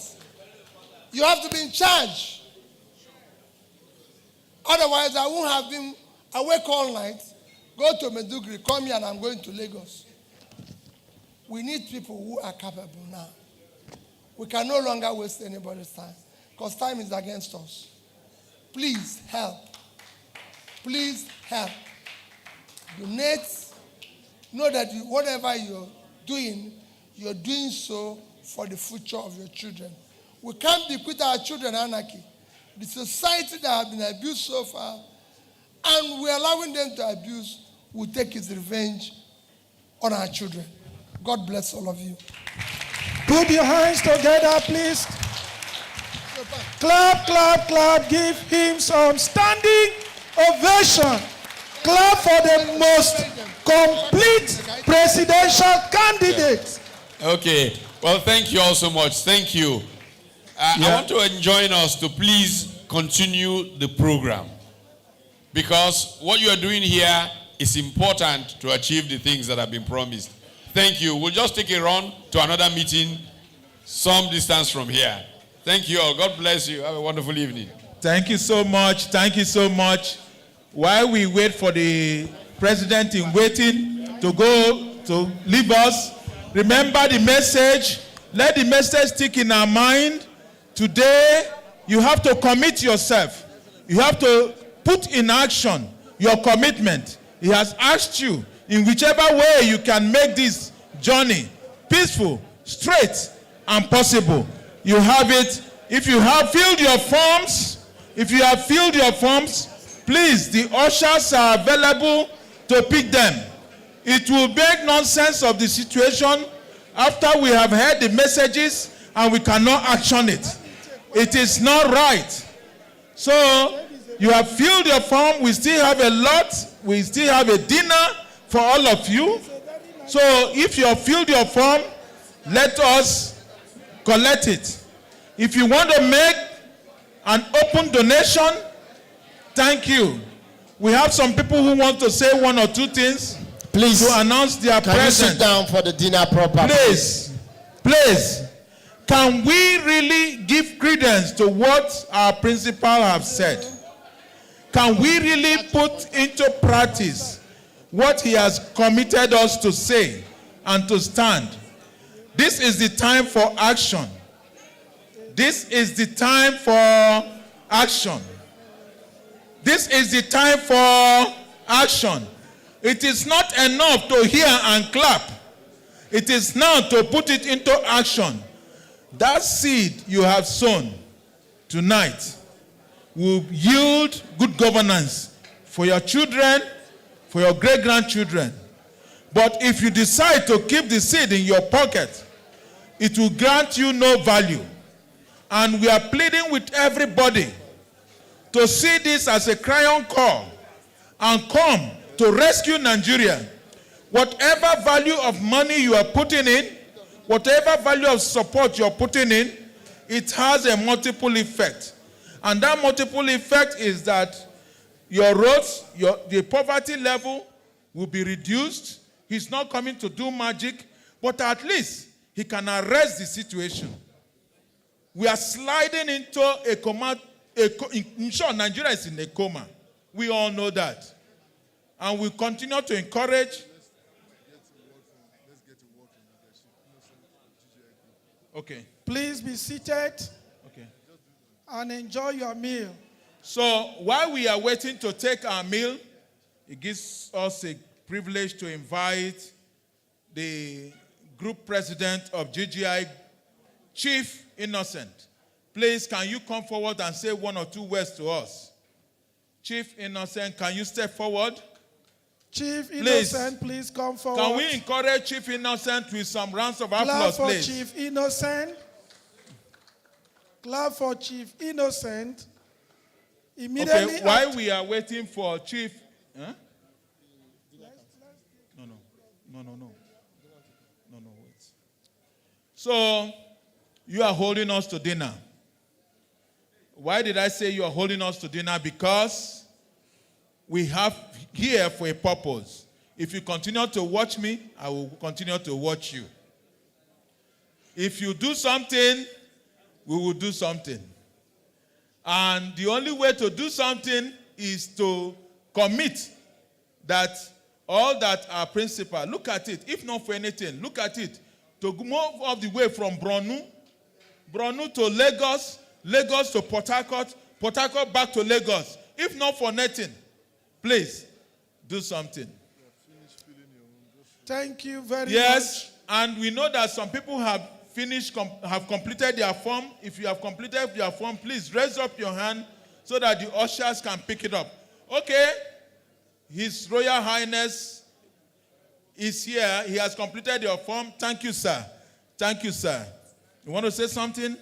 You have to be in charge. Otherwise, I won't have been awake all night, go to Meduguri, come here, and I'm going to Lagos. We need people who are capable now. We can no longer waste anybody's time, because time is against us. Please help. Please help. Donate. Know that whatever you're doing so for the future of your children. We can't bequeath our children anarchy. The society that has been abused so far, and we're allowing them to abuse, will take its revenge on our children. God bless all of you. Put your hands together, please. Clap, clap, clap. Give him some standing ovation. Clap for the most complete presidential candidate. Okay. Well, thank you all so much. Thank you. I want to enjoin us to please continue the program, because what you are doing here is important to achieve the things that have been promised. Thank you. We'll just take a run to another meeting some distance from here. Thank you all. God bless you. Have a wonderful evening. Thank you so much. Thank you so much. While we wait for the president in waiting to go to leave us, remember the message. Let the message stick in our mind. Today, you have to commit yourself. You have to put in action your commitment. He has asked you, in whichever way you can make this journey peaceful, straight, and possible. You have it. If you have filled your forms, please, the ushers are available to pick them. It will make nonsense of the situation after we have heard the messages and we cannot action it. It is not right. So, you have filled your form. We still have a lot. We still have a dinner for all of you. So, if you have filled your form, let us collect it. If you want to make an open donation, thank you. We have some people who want to say one or two things. Please, to announce their presence. Can you sit down for the dinner proper? Please. Can we really give credence to what our principal have said? Can we really put into practice what he has committed us to say and to stand? This is the time for action. This is the time for action. This is the time for action. It is not enough to hear and clap. It is now to put it into action. That seed you have sown tonight will yield good governance for your children, for your great-grandchildren. But if you decide to keep the seed in your pocket, it will grant you no value. And we are pleading with everybody to see this as a crayon call and come to rescue Nigeria. Whatever value of money you are putting in, whatever value of support you're putting in, it has a multiple effect. And that multiple effect is that your roads, the poverty level will be reduced. He's not coming to do magic, but at least he can arrest the situation. We are sliding into a coma. In short, Nigeria is in a coma. We all know that. And we continue to encourage. Okay. Please be seated. Okay. And enjoy your meal. So while we are waiting to take our meal, it gives us a privilege to invite the group president of GGI, Chief Innocent. Please, can you come forward and say one or two words to us? Chief Innocent, can you step forward? Chief Innocent, please come forward. Can we encourage Chief Innocent with some rounds of applause, Clap for please? Chief Innocent. Clap for Chief Innocent. Immediately. Okay, while we are waiting for Chief... Huh? No, wait. So, you are holding us to dinner. Why did I say you are holding us to dinner? Because we have here for a purpose. If you continue to watch me, I will continue to watch you. If you do something, we will do something. And the only way to do something is to commit that all that are principal, look at it, if not for anything, look at it, to move all the way from Bronu to Lagos, Lagos to Port Harcourt, Port Harcourt back to Lagos. If not for nothing, please do something. Thank you very much. Yes, and we know that some people have completed their form. If you have completed your form, please raise up your hand so that the ushers can pick it up. Okay, His Royal Highness is here. He has completed your form. Thank you, sir. Thank you, sir. You want to say something?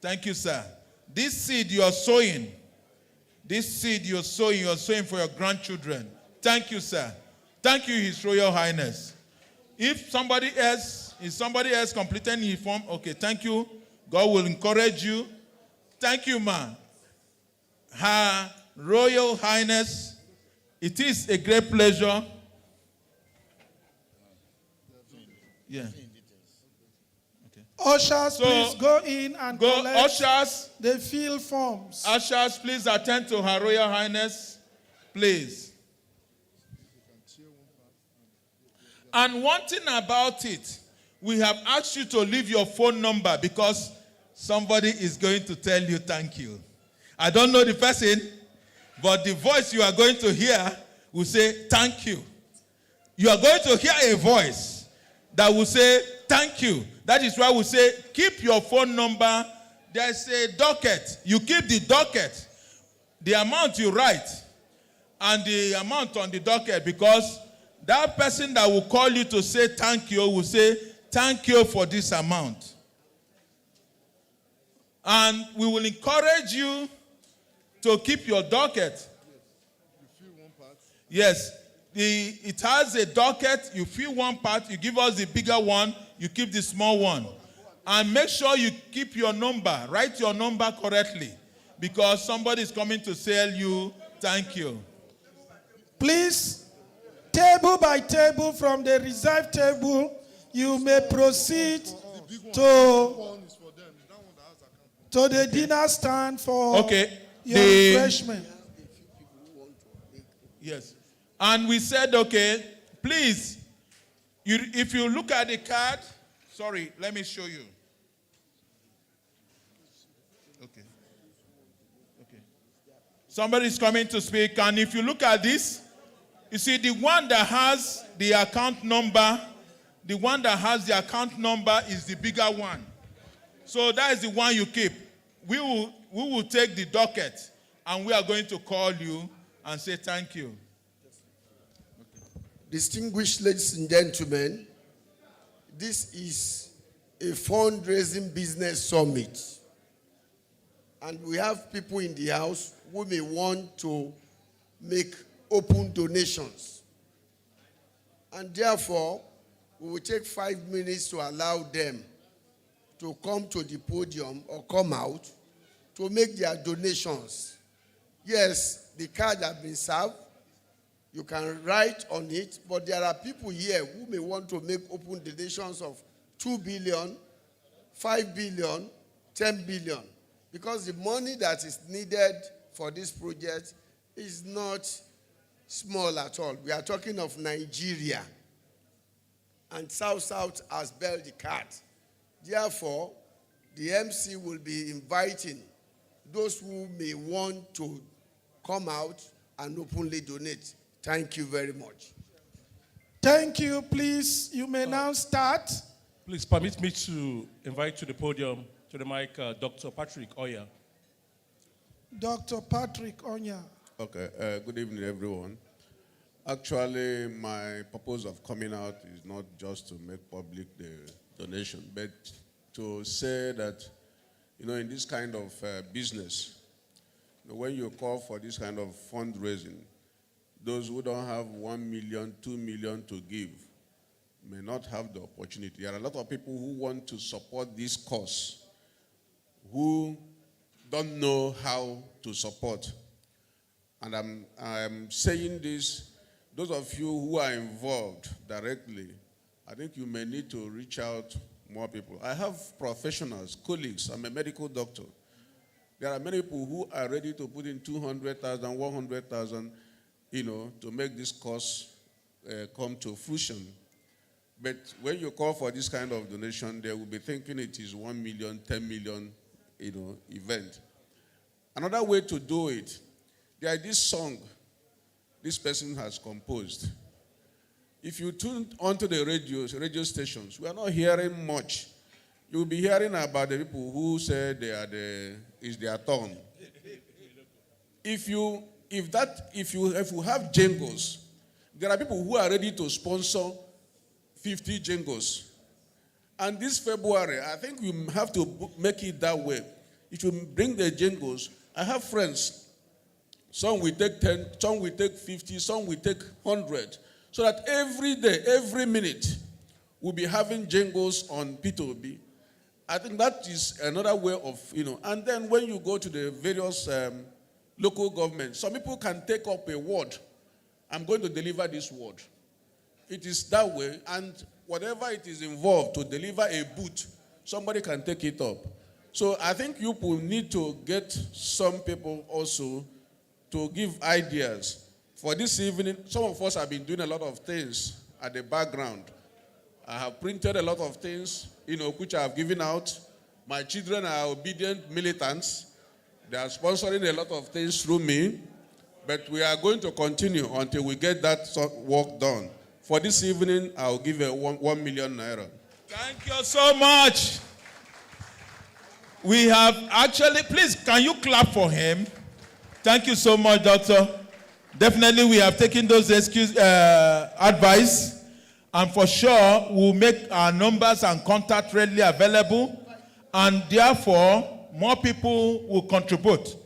Thank you, sir. This seed you are sowing, you're sowing for your grandchildren. Thank you, sir. Thank you, His Royal Highness. If somebody else completing his form, okay, thank you. God will encourage you. Thank you, ma. Her Royal Highness, it is a great pleasure. Yeah. Okay. Ushers, please go in and collect ushers, the field forms. Ushers, please attend to Her Royal Highness, please. And one thing about it, we have asked you to leave your phone number because somebody is going to tell you thank you. I don't know the person, but the voice you are going to hear will say thank you. You are going to hear a voice that will say thank you. That is why we say keep your phone number. There's a docket. You keep the docket, the amount you write, and the amount on the docket, because that person that will call you to say thank you will say thank you for this amount. And we will encourage you to keep your docket. You fill one part? Yes. It has a docket. You fill one part. You give us the bigger one. You keep the small one. And make sure you keep your number. Write your number correctly. Because somebody is coming to tell you thank you. Please, table by table from the reserved table, you may proceed to the dinner stand for your refreshment. Yes. And we said, okay, please, if you look at the card, sorry, let me show you. Okay. Somebody's coming to speak, and if you look at this, you see the one that has the account number, is the bigger one. So that is the one you keep. We will take the docket, and we are going to call you and say thank you. Distinguished ladies and gentlemen, this is a fundraising business summit. And we have people in the house who may want to make open donations. And therefore, we will take 5 minutes to allow them to come to the podium or come out to make their donations. Yes, the card has been served. You can write on it, but there are people here who may want to make open donations of 2 billion, 5 billion, 10 billion, because the money that is needed for this project is not small at all. We are talking of Nigeria, and South has built the card. Therefore, the MC will be inviting those who may want to come out and openly donate. Thank you very much. Thank you. Please, you may now start. Please permit me to invite to the podium, to the mic, Dr. Patrick Oya. Dr. Patrick Onya. Okay, good evening, everyone. Actually, my purpose of coming out is not just to make public the donation, but to say that, in this kind of business, when you call for this kind of fundraising, those who don't have 1 million, 2 million to give may not have the opportunity. There are a lot of people who want to support this cause who don't know how to support. And I'm saying this, those of you who are involved directly, I think you may need to reach out more people. I have professionals, colleagues. I'm a medical doctor. There are many people who are ready to put in 200,000, 100,000, to make this cause come to fruition. But when you call for this kind of donation, they will be thinking it is 1 million, 10 million, event. Another way to do it, there is this song this person has composed. If you tune onto the radio stations, we are not hearing much. You will be hearing about the people who say it's their turn. If you have jingles, there are people who are ready to sponsor 50 jingles. And this February, I think we have to make it that way. If you bring the jingles, I have friends. Some will take 10, some will take 50, some will take 100. So that every day, every minute, we'll be having jingles on P2B. I think that is another way of, And then when you go to the various local governments, some people can take up a word. I'm going to deliver this word. It is that way, and whatever it is involved to deliver a boot, somebody can take it up. So I think you will need to get some people also to give ideas. For this evening, some of us have been doing a lot of things at the background. I have printed a lot of things, which I have given out. My children are obedient militants. They are sponsoring a lot of things through me. But we are going to continue until we get that work done. For this evening, I'll give a 1 million naira. Thank you so much. We have actually, please, can you clap for him? Thank you so much, Doctor. Definitely, we have taken those advice, and for sure, we'll make our numbers and contact readily available, and therefore, more people will contribute.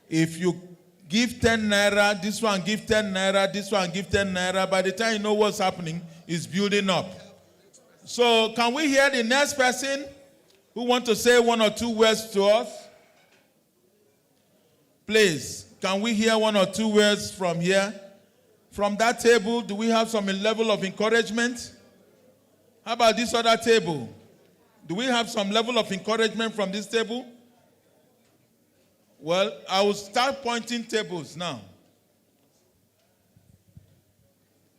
If you give 10 naira, this one give 10 naira, this one give 10 naira, by the time you know what's happening, it's building up. So, can we hear the next person who want to say 1 or 2 words to us? Please. Can we hear 1 or 2 words from here? From that table, do we have some level of encouragement? How about this other table? Do we have some level of encouragement from this table? Well, I will start pointing tables now.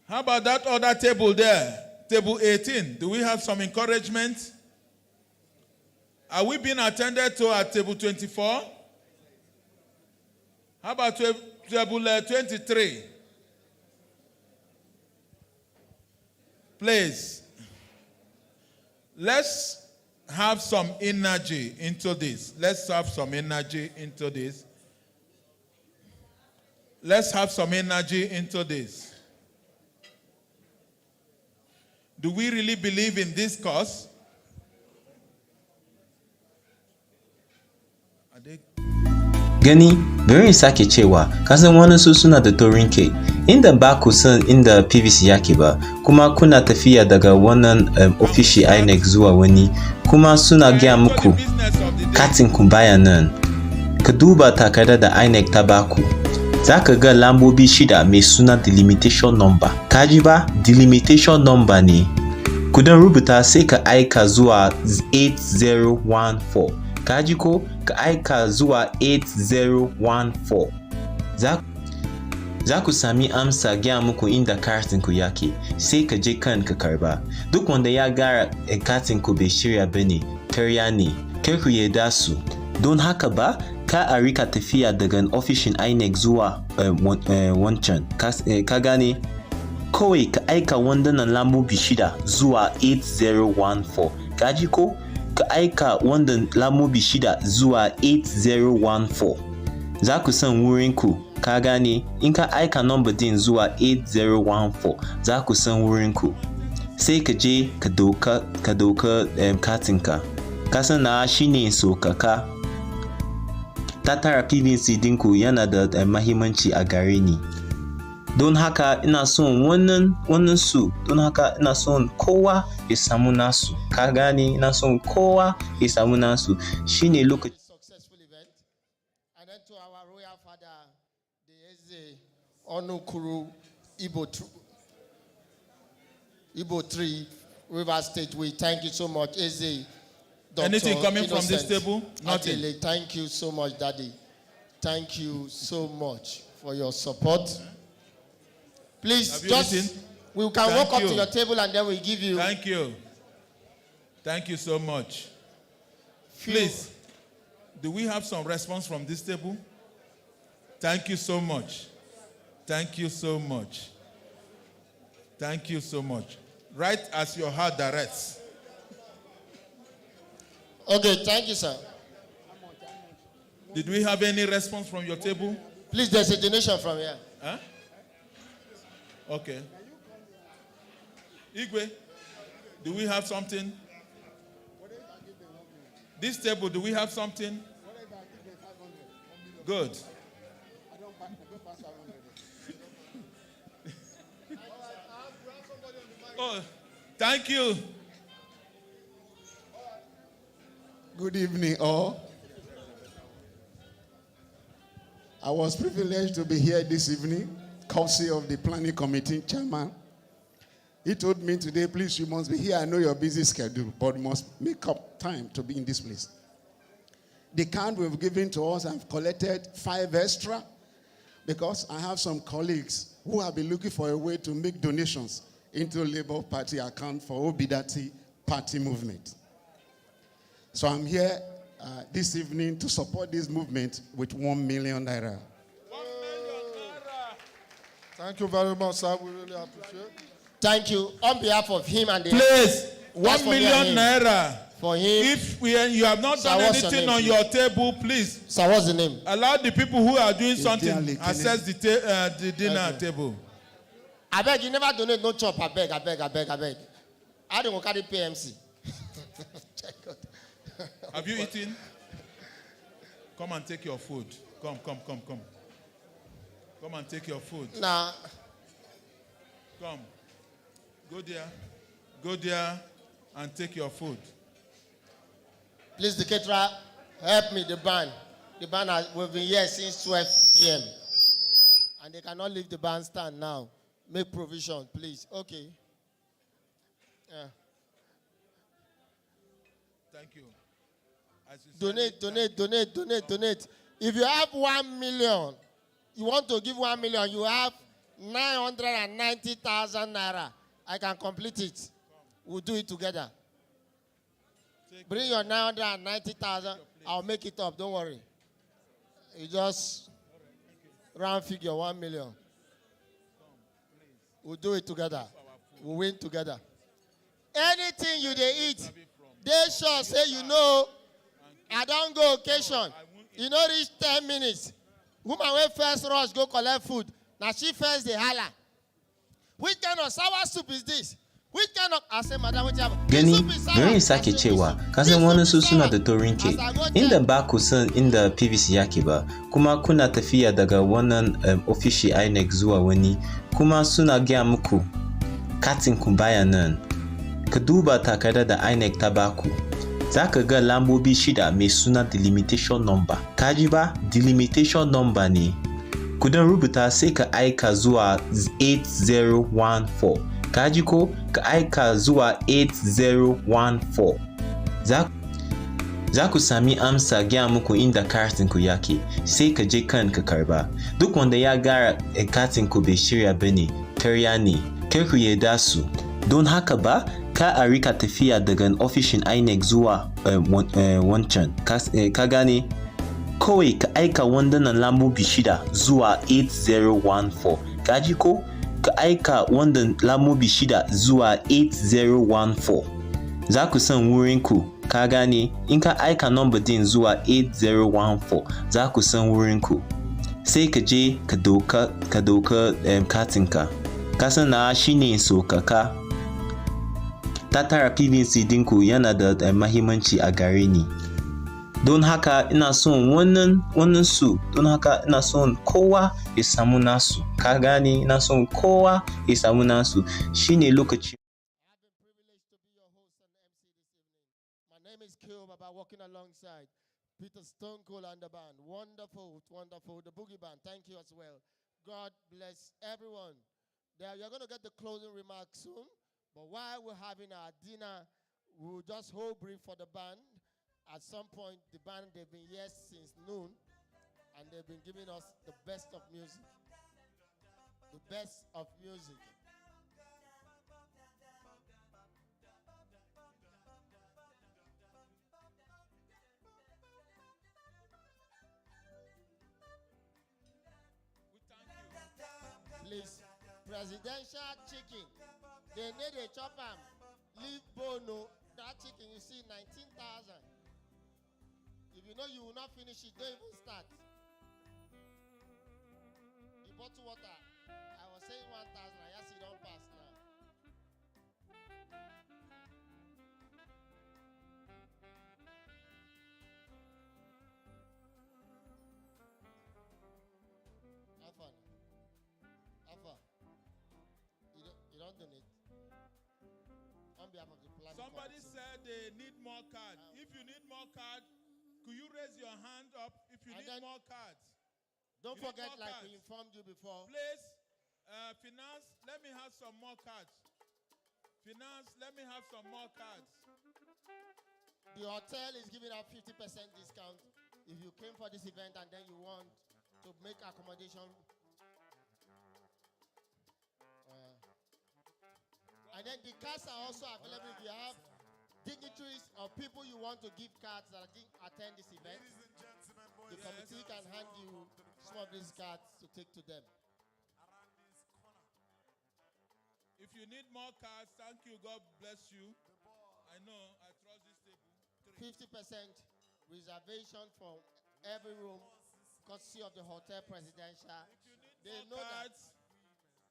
How about that other table there? Table 18. Do we have some encouragement? Are we being attended to at table 24? How about table 23? Please, let's have some energy into this. Let's have some energy into this. Let's have some energy into this. Do we really believe in this cause? Are they... Gani, bari in sake cewa, kasan wani su suna da taurin kai, inda ba ku san inda PVC yake ba, kuma kuna tafiya daga wannan ofishi INEC zuwa wani, kuma suna gaya muku katin ku baya nan. Ka duba takarda da INEC ta baku. Za ka ga lambobi 6 mai suna delimitation number. Kaji ba? Delimitation number ne. Ku dan rubuta sai ka aika zuwa 8014. Kaji ko? Ka aika zuwa 8014. Za ku sami amsa gaya muku inda katin ku yake, sai ka je kan ka karba. Duk wanda ya gara katin ku bai shirya bane, karya ne, kar ku yarda su. Don haka ba, ka a rika tafiya daga ofishin INEC zuwa wancan. Ka gane? Kawai ka aika wandanan lambobi 6 zuwa 8014. Kaji ko? Ka aika wannan lambobi 6 zuwa 8014. Za ku san wurinku. Ka gane? In ka aika number din zuwa 8014, za ku san wurinku. Sai ka je ka doka katinka. Ka san na shine sokaka. Tattara PVC dinku yana da mahimmanci a gare ni. Don haka ina son wannan su. Don haka ina son kowa ya samu nasu. Ka gane? Ina son kowa ya samu nasu. Shine lokaci. To our royal father, the Eze Onukuru Igbo 3 River State, we thank you so much, Eze. Anything coming from this table? Nothing. Adele, thank you so much, Daddy. Thank you so much for your support. Please, we can walk up to your table and then we give you. Thank you. Thank you so much. Please, do we have some response from this table? Thank you so much. Thank you so much. Thank you so much. Right as your heart directs. Okay, thank you, sir. Did we have any response from your table? Please, there's a donation from here. Huh? Okay. Igwe, do we have something? This table, do we have something? Good. Oh, thank you. Good evening, all. I was privileged to be here this evening, courtesy of the planning committee chairman. He told me today, please, you must be here. I know your busy schedule, but you must make up time to be in this place. The count we've given to us, I've collected 5 extra because I have some colleagues who have been looking for a way to make donations into Labour Party account for Obi-Datti party movement. So I'm here this evening to support this movement with 1 million naira. 1 million naira. Thank you very much, sir. We really appreciate it. Thank you. On behalf of him and the... Please, 1 million naira. For him. If you have not done anything on your table, please. Sir, what's the name? Allow the people who are doing something access the dinner table. I beg, you never donate no chop. I beg. I don't carry PMC. Have you eaten? Come and take your food. Come. Come and take your food. Nah. Come. Go there and take your food. Please, the caterer, help me, the band. The band we've been here since 12 p.m. And they cannot leave the bandstand now. Make provision, please. Okay. Yeah. Thank you. Donate. If you have 1 million, you want to give 1 million, you have 990,000 naira. I can complete it. We'll do it together. Bring your 990,000. I'll make it up. Don't worry. You just round figure 1 million. We'll do it together. We'll win together. Anything you they eat, they sure say, you know, I don't go occasion. You know, reach 10 minutes. Woman when first rush go collect food. Now she first the holla. Which kind of sour soup is this? Which kind of ase madam which have Gani very sake cewa kasan wani su suna da taurin kai inda ba ku san inda PVC yake ba kuma kuna tafiya daga wannan ofishi INEC zuwa wani kuma suna gaya muku katin ku baya nan ka duba takarda da INEC ta baku zaka ga lambobi 6 mai suna delimitation number kaji ba delimitation number ne kudan rubuta sai ka aika zuwa 8014 kaji ko ka aika zuwa 8014 za ku sami amsa gaya muku inda katin ku yake sai ka je kan ka karba duk wanda ya gara katin ku bai shirya bane karya ne kar ku yarda su don haka ba ka a rika tafiya daga ofishin INEC zuwa wancan ka gane kawai ka aika wandanan lambobi 6 zuwa 8014 kaji ko ka aika wannan lambobi 6 zuwa 8014 za ku san wurinku ka gane in ka aika number din zuwa 8014 za ku san wurinku sai ka je ka doka katinka ka san na shine sokaka tattara PVC dinku yana da mahimmanci a gare ni don haka ina son wannan su don haka ina son kowa ya samu nasu ka gane ina son kowa ya samu nasu shine lokaci. My name is Kilba by working alongside Peter Stone Cold and the band. Wonderful, wonderful. The boogie band, thank you as well. God bless everyone. You're going to get the closing remarks soon, but while we're having our dinner, we'll just hold brief for the band. At some point, the band, they've been here since noon, and they've been giving us the best of music. The best of music. Please, presidential chicken. They need a chop am. Leave bono. That chicken you see 19,000. If you know you will not finish it, don't even start. The bottle water, I was saying 1,000. I guess you don't pass now. Alpha. You don't donate. On behalf of the planning Somebody committee. said they need more cards. If you need more cards, could you raise your hand up if you need more cards? Don't You need forget, more like cards. we informed you before. Please, finance, let me have some more cards. Finance, let me have some more cards. The hotel is giving out 50% discount if you came for this event and then you want to make accommodation. And then the cards are also available if you have dignitaries or people you want to give cards that didn't attend this event. The committee can hand you some of these cards to take to them. If you need more cards, thank you. God bless you. I know, I trust this table. 50% reservation for every room, courtesy of the hotel presidential. They know cards,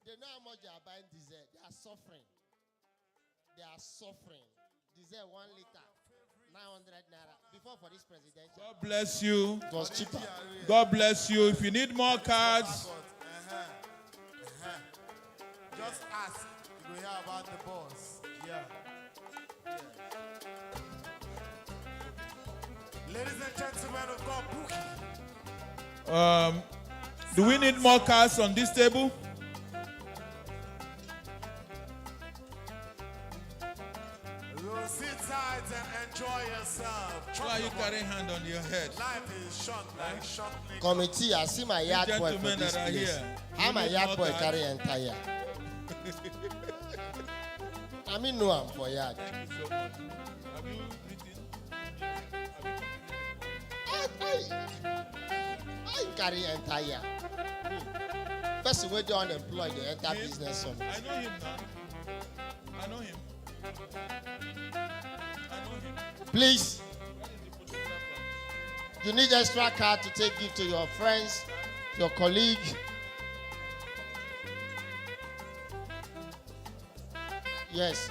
they know how much they are buying diesel. They are suffering. They are suffering. Diesel 1 liter, 900 naira. Before for this presidential. God bless you. It was cheaper. God bless you. If you need more cards, Just ask. You will hear about the boss. Yeah. Ladies and gentlemen, we've got Bookie. do we need more cards on this table? Sit tight and enjoy yourself. Why are you carrying hand on your head? Life is short like short. Committee, I see my yard boy for Gentlemen this that are place. here, How you my need yard more boy cards? carry entire? I mean, no, I'm for yard. Thank you so much. Have you written? I carry entire. Person where they unemployed, they enter Him? business. I know him now. I know him. Please, you need extra card to take gift to your friends, your colleague. Yes.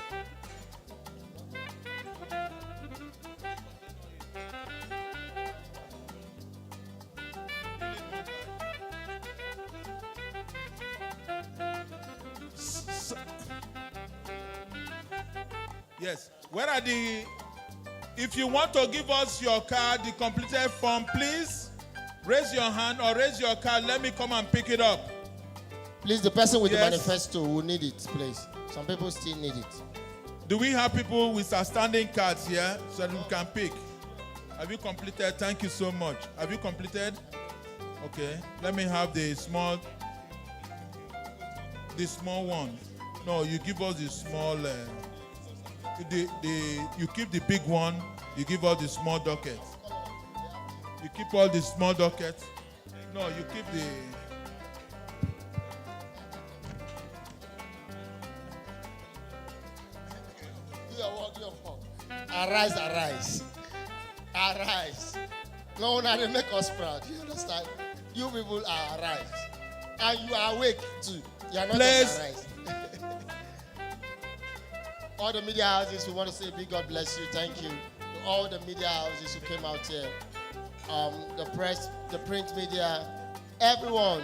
Yes. Where are the... If you want to give us your card, the completed form, please raise your hand or raise your card. Let me come and pick it up. Please, the person with Yes. the manifesto will need it, please. Some people still need it. Do we have people with outstanding cards here so that we can pick? Have you completed? Thank you so much. Have you completed? Okay. Let me have the small one. No, you give us the small. You keep the big one. You give us the small docket. You keep all the small dockets. No, you keep the. Arise, arise. Arise. No, now they make us proud. You understand? You people are arise. And you are awake too. You are not just arise. All the media houses, we want to say big God bless you. Thank you to all the media houses who came out here. The press, the print media, everyone,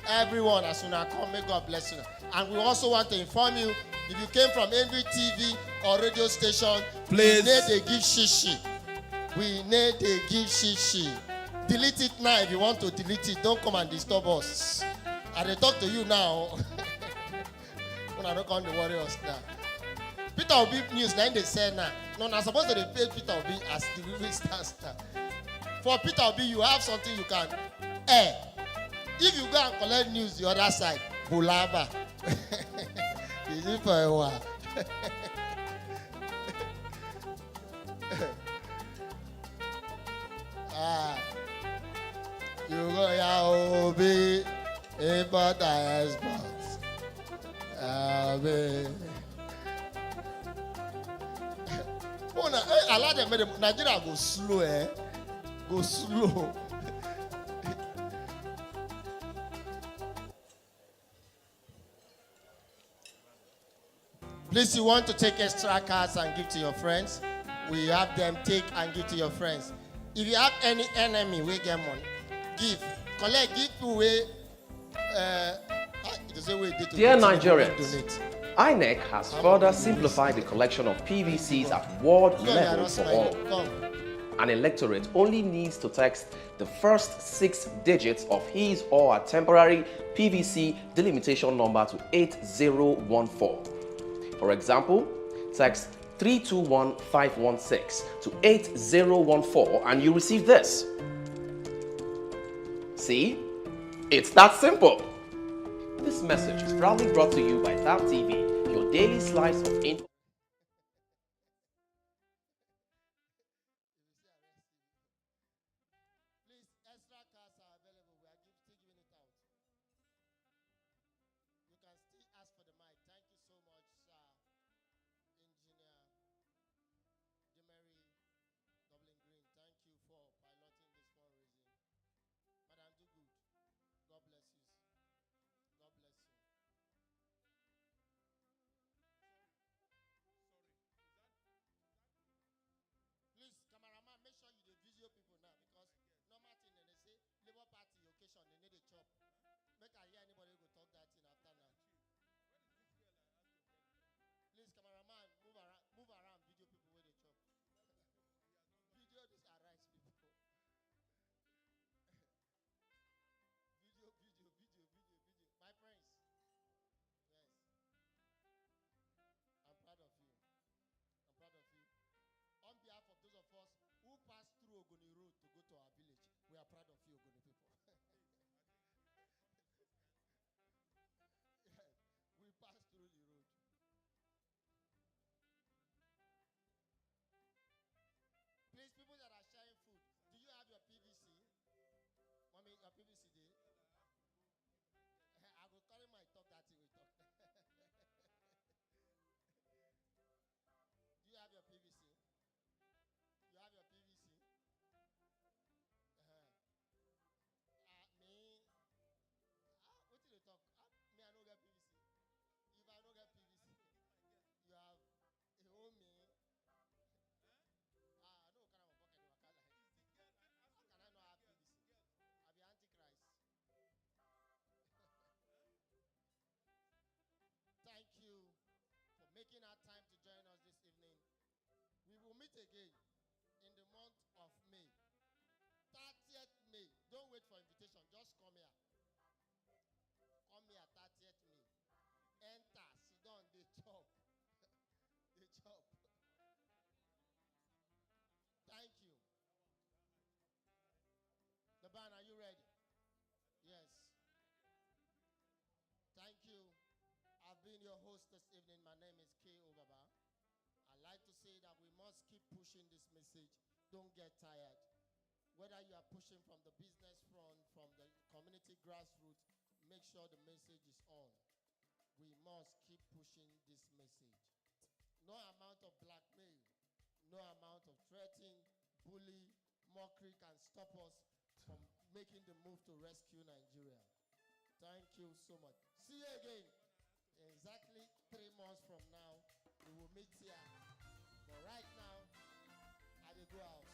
as soon as I come, may God bless you. And we also want to inform you, if you came from every TV or radio station, please. We need to give shishi. We need to give shishi. Delete it now if you want to delete it. Don't come and disturb us. I will talk to you now. When I don't come to worry us now. Peter Obi news, now they say now. No, I'm supposed to pay Peter Obi as the movie starts now. For Peter Obi, you have something you can. If you go and collect news the other side, Bulaba. Is it for a while? You go ya Obi, import and export. I like them. Nigeria go slow, Go slow. Please, you want to take extra cards and give to your friends? We have them take and give to your friends. If you have any enemy, we get money. Give. Collect, give away. Dear Nigerians, INEC has further simplified the collection of PVCs at ward level for all. An electorate only needs to text the first 6 digits of his or her temporary PVC delimitation number to 8014. For example, text 321516 to 8014 and you receive this. See? It's that simple. This message is proudly brought to you by TAP TV, your daily slice of info. meet again in the month of May. 30th May. Don't wait for invitation. Just come here. Come here, 30th May. Enter, sit down, they chop. They chop. Thank you. The band, are you ready? Yes. Thank you. I've been your host this evening. My name is K. Obaba. I'd like to say that we must keep pushing this message. Don't get tired. Whether you are pushing from the business front, from the community grassroots, make sure the message is on. We must keep pushing this message. No amount of blackmail, no amount of threatening, bully, mockery can stop us from making the move to rescue Nigeria. Thank you so much. See you again. Exactly 3 months from now, we will meet here. But right now, I will go out.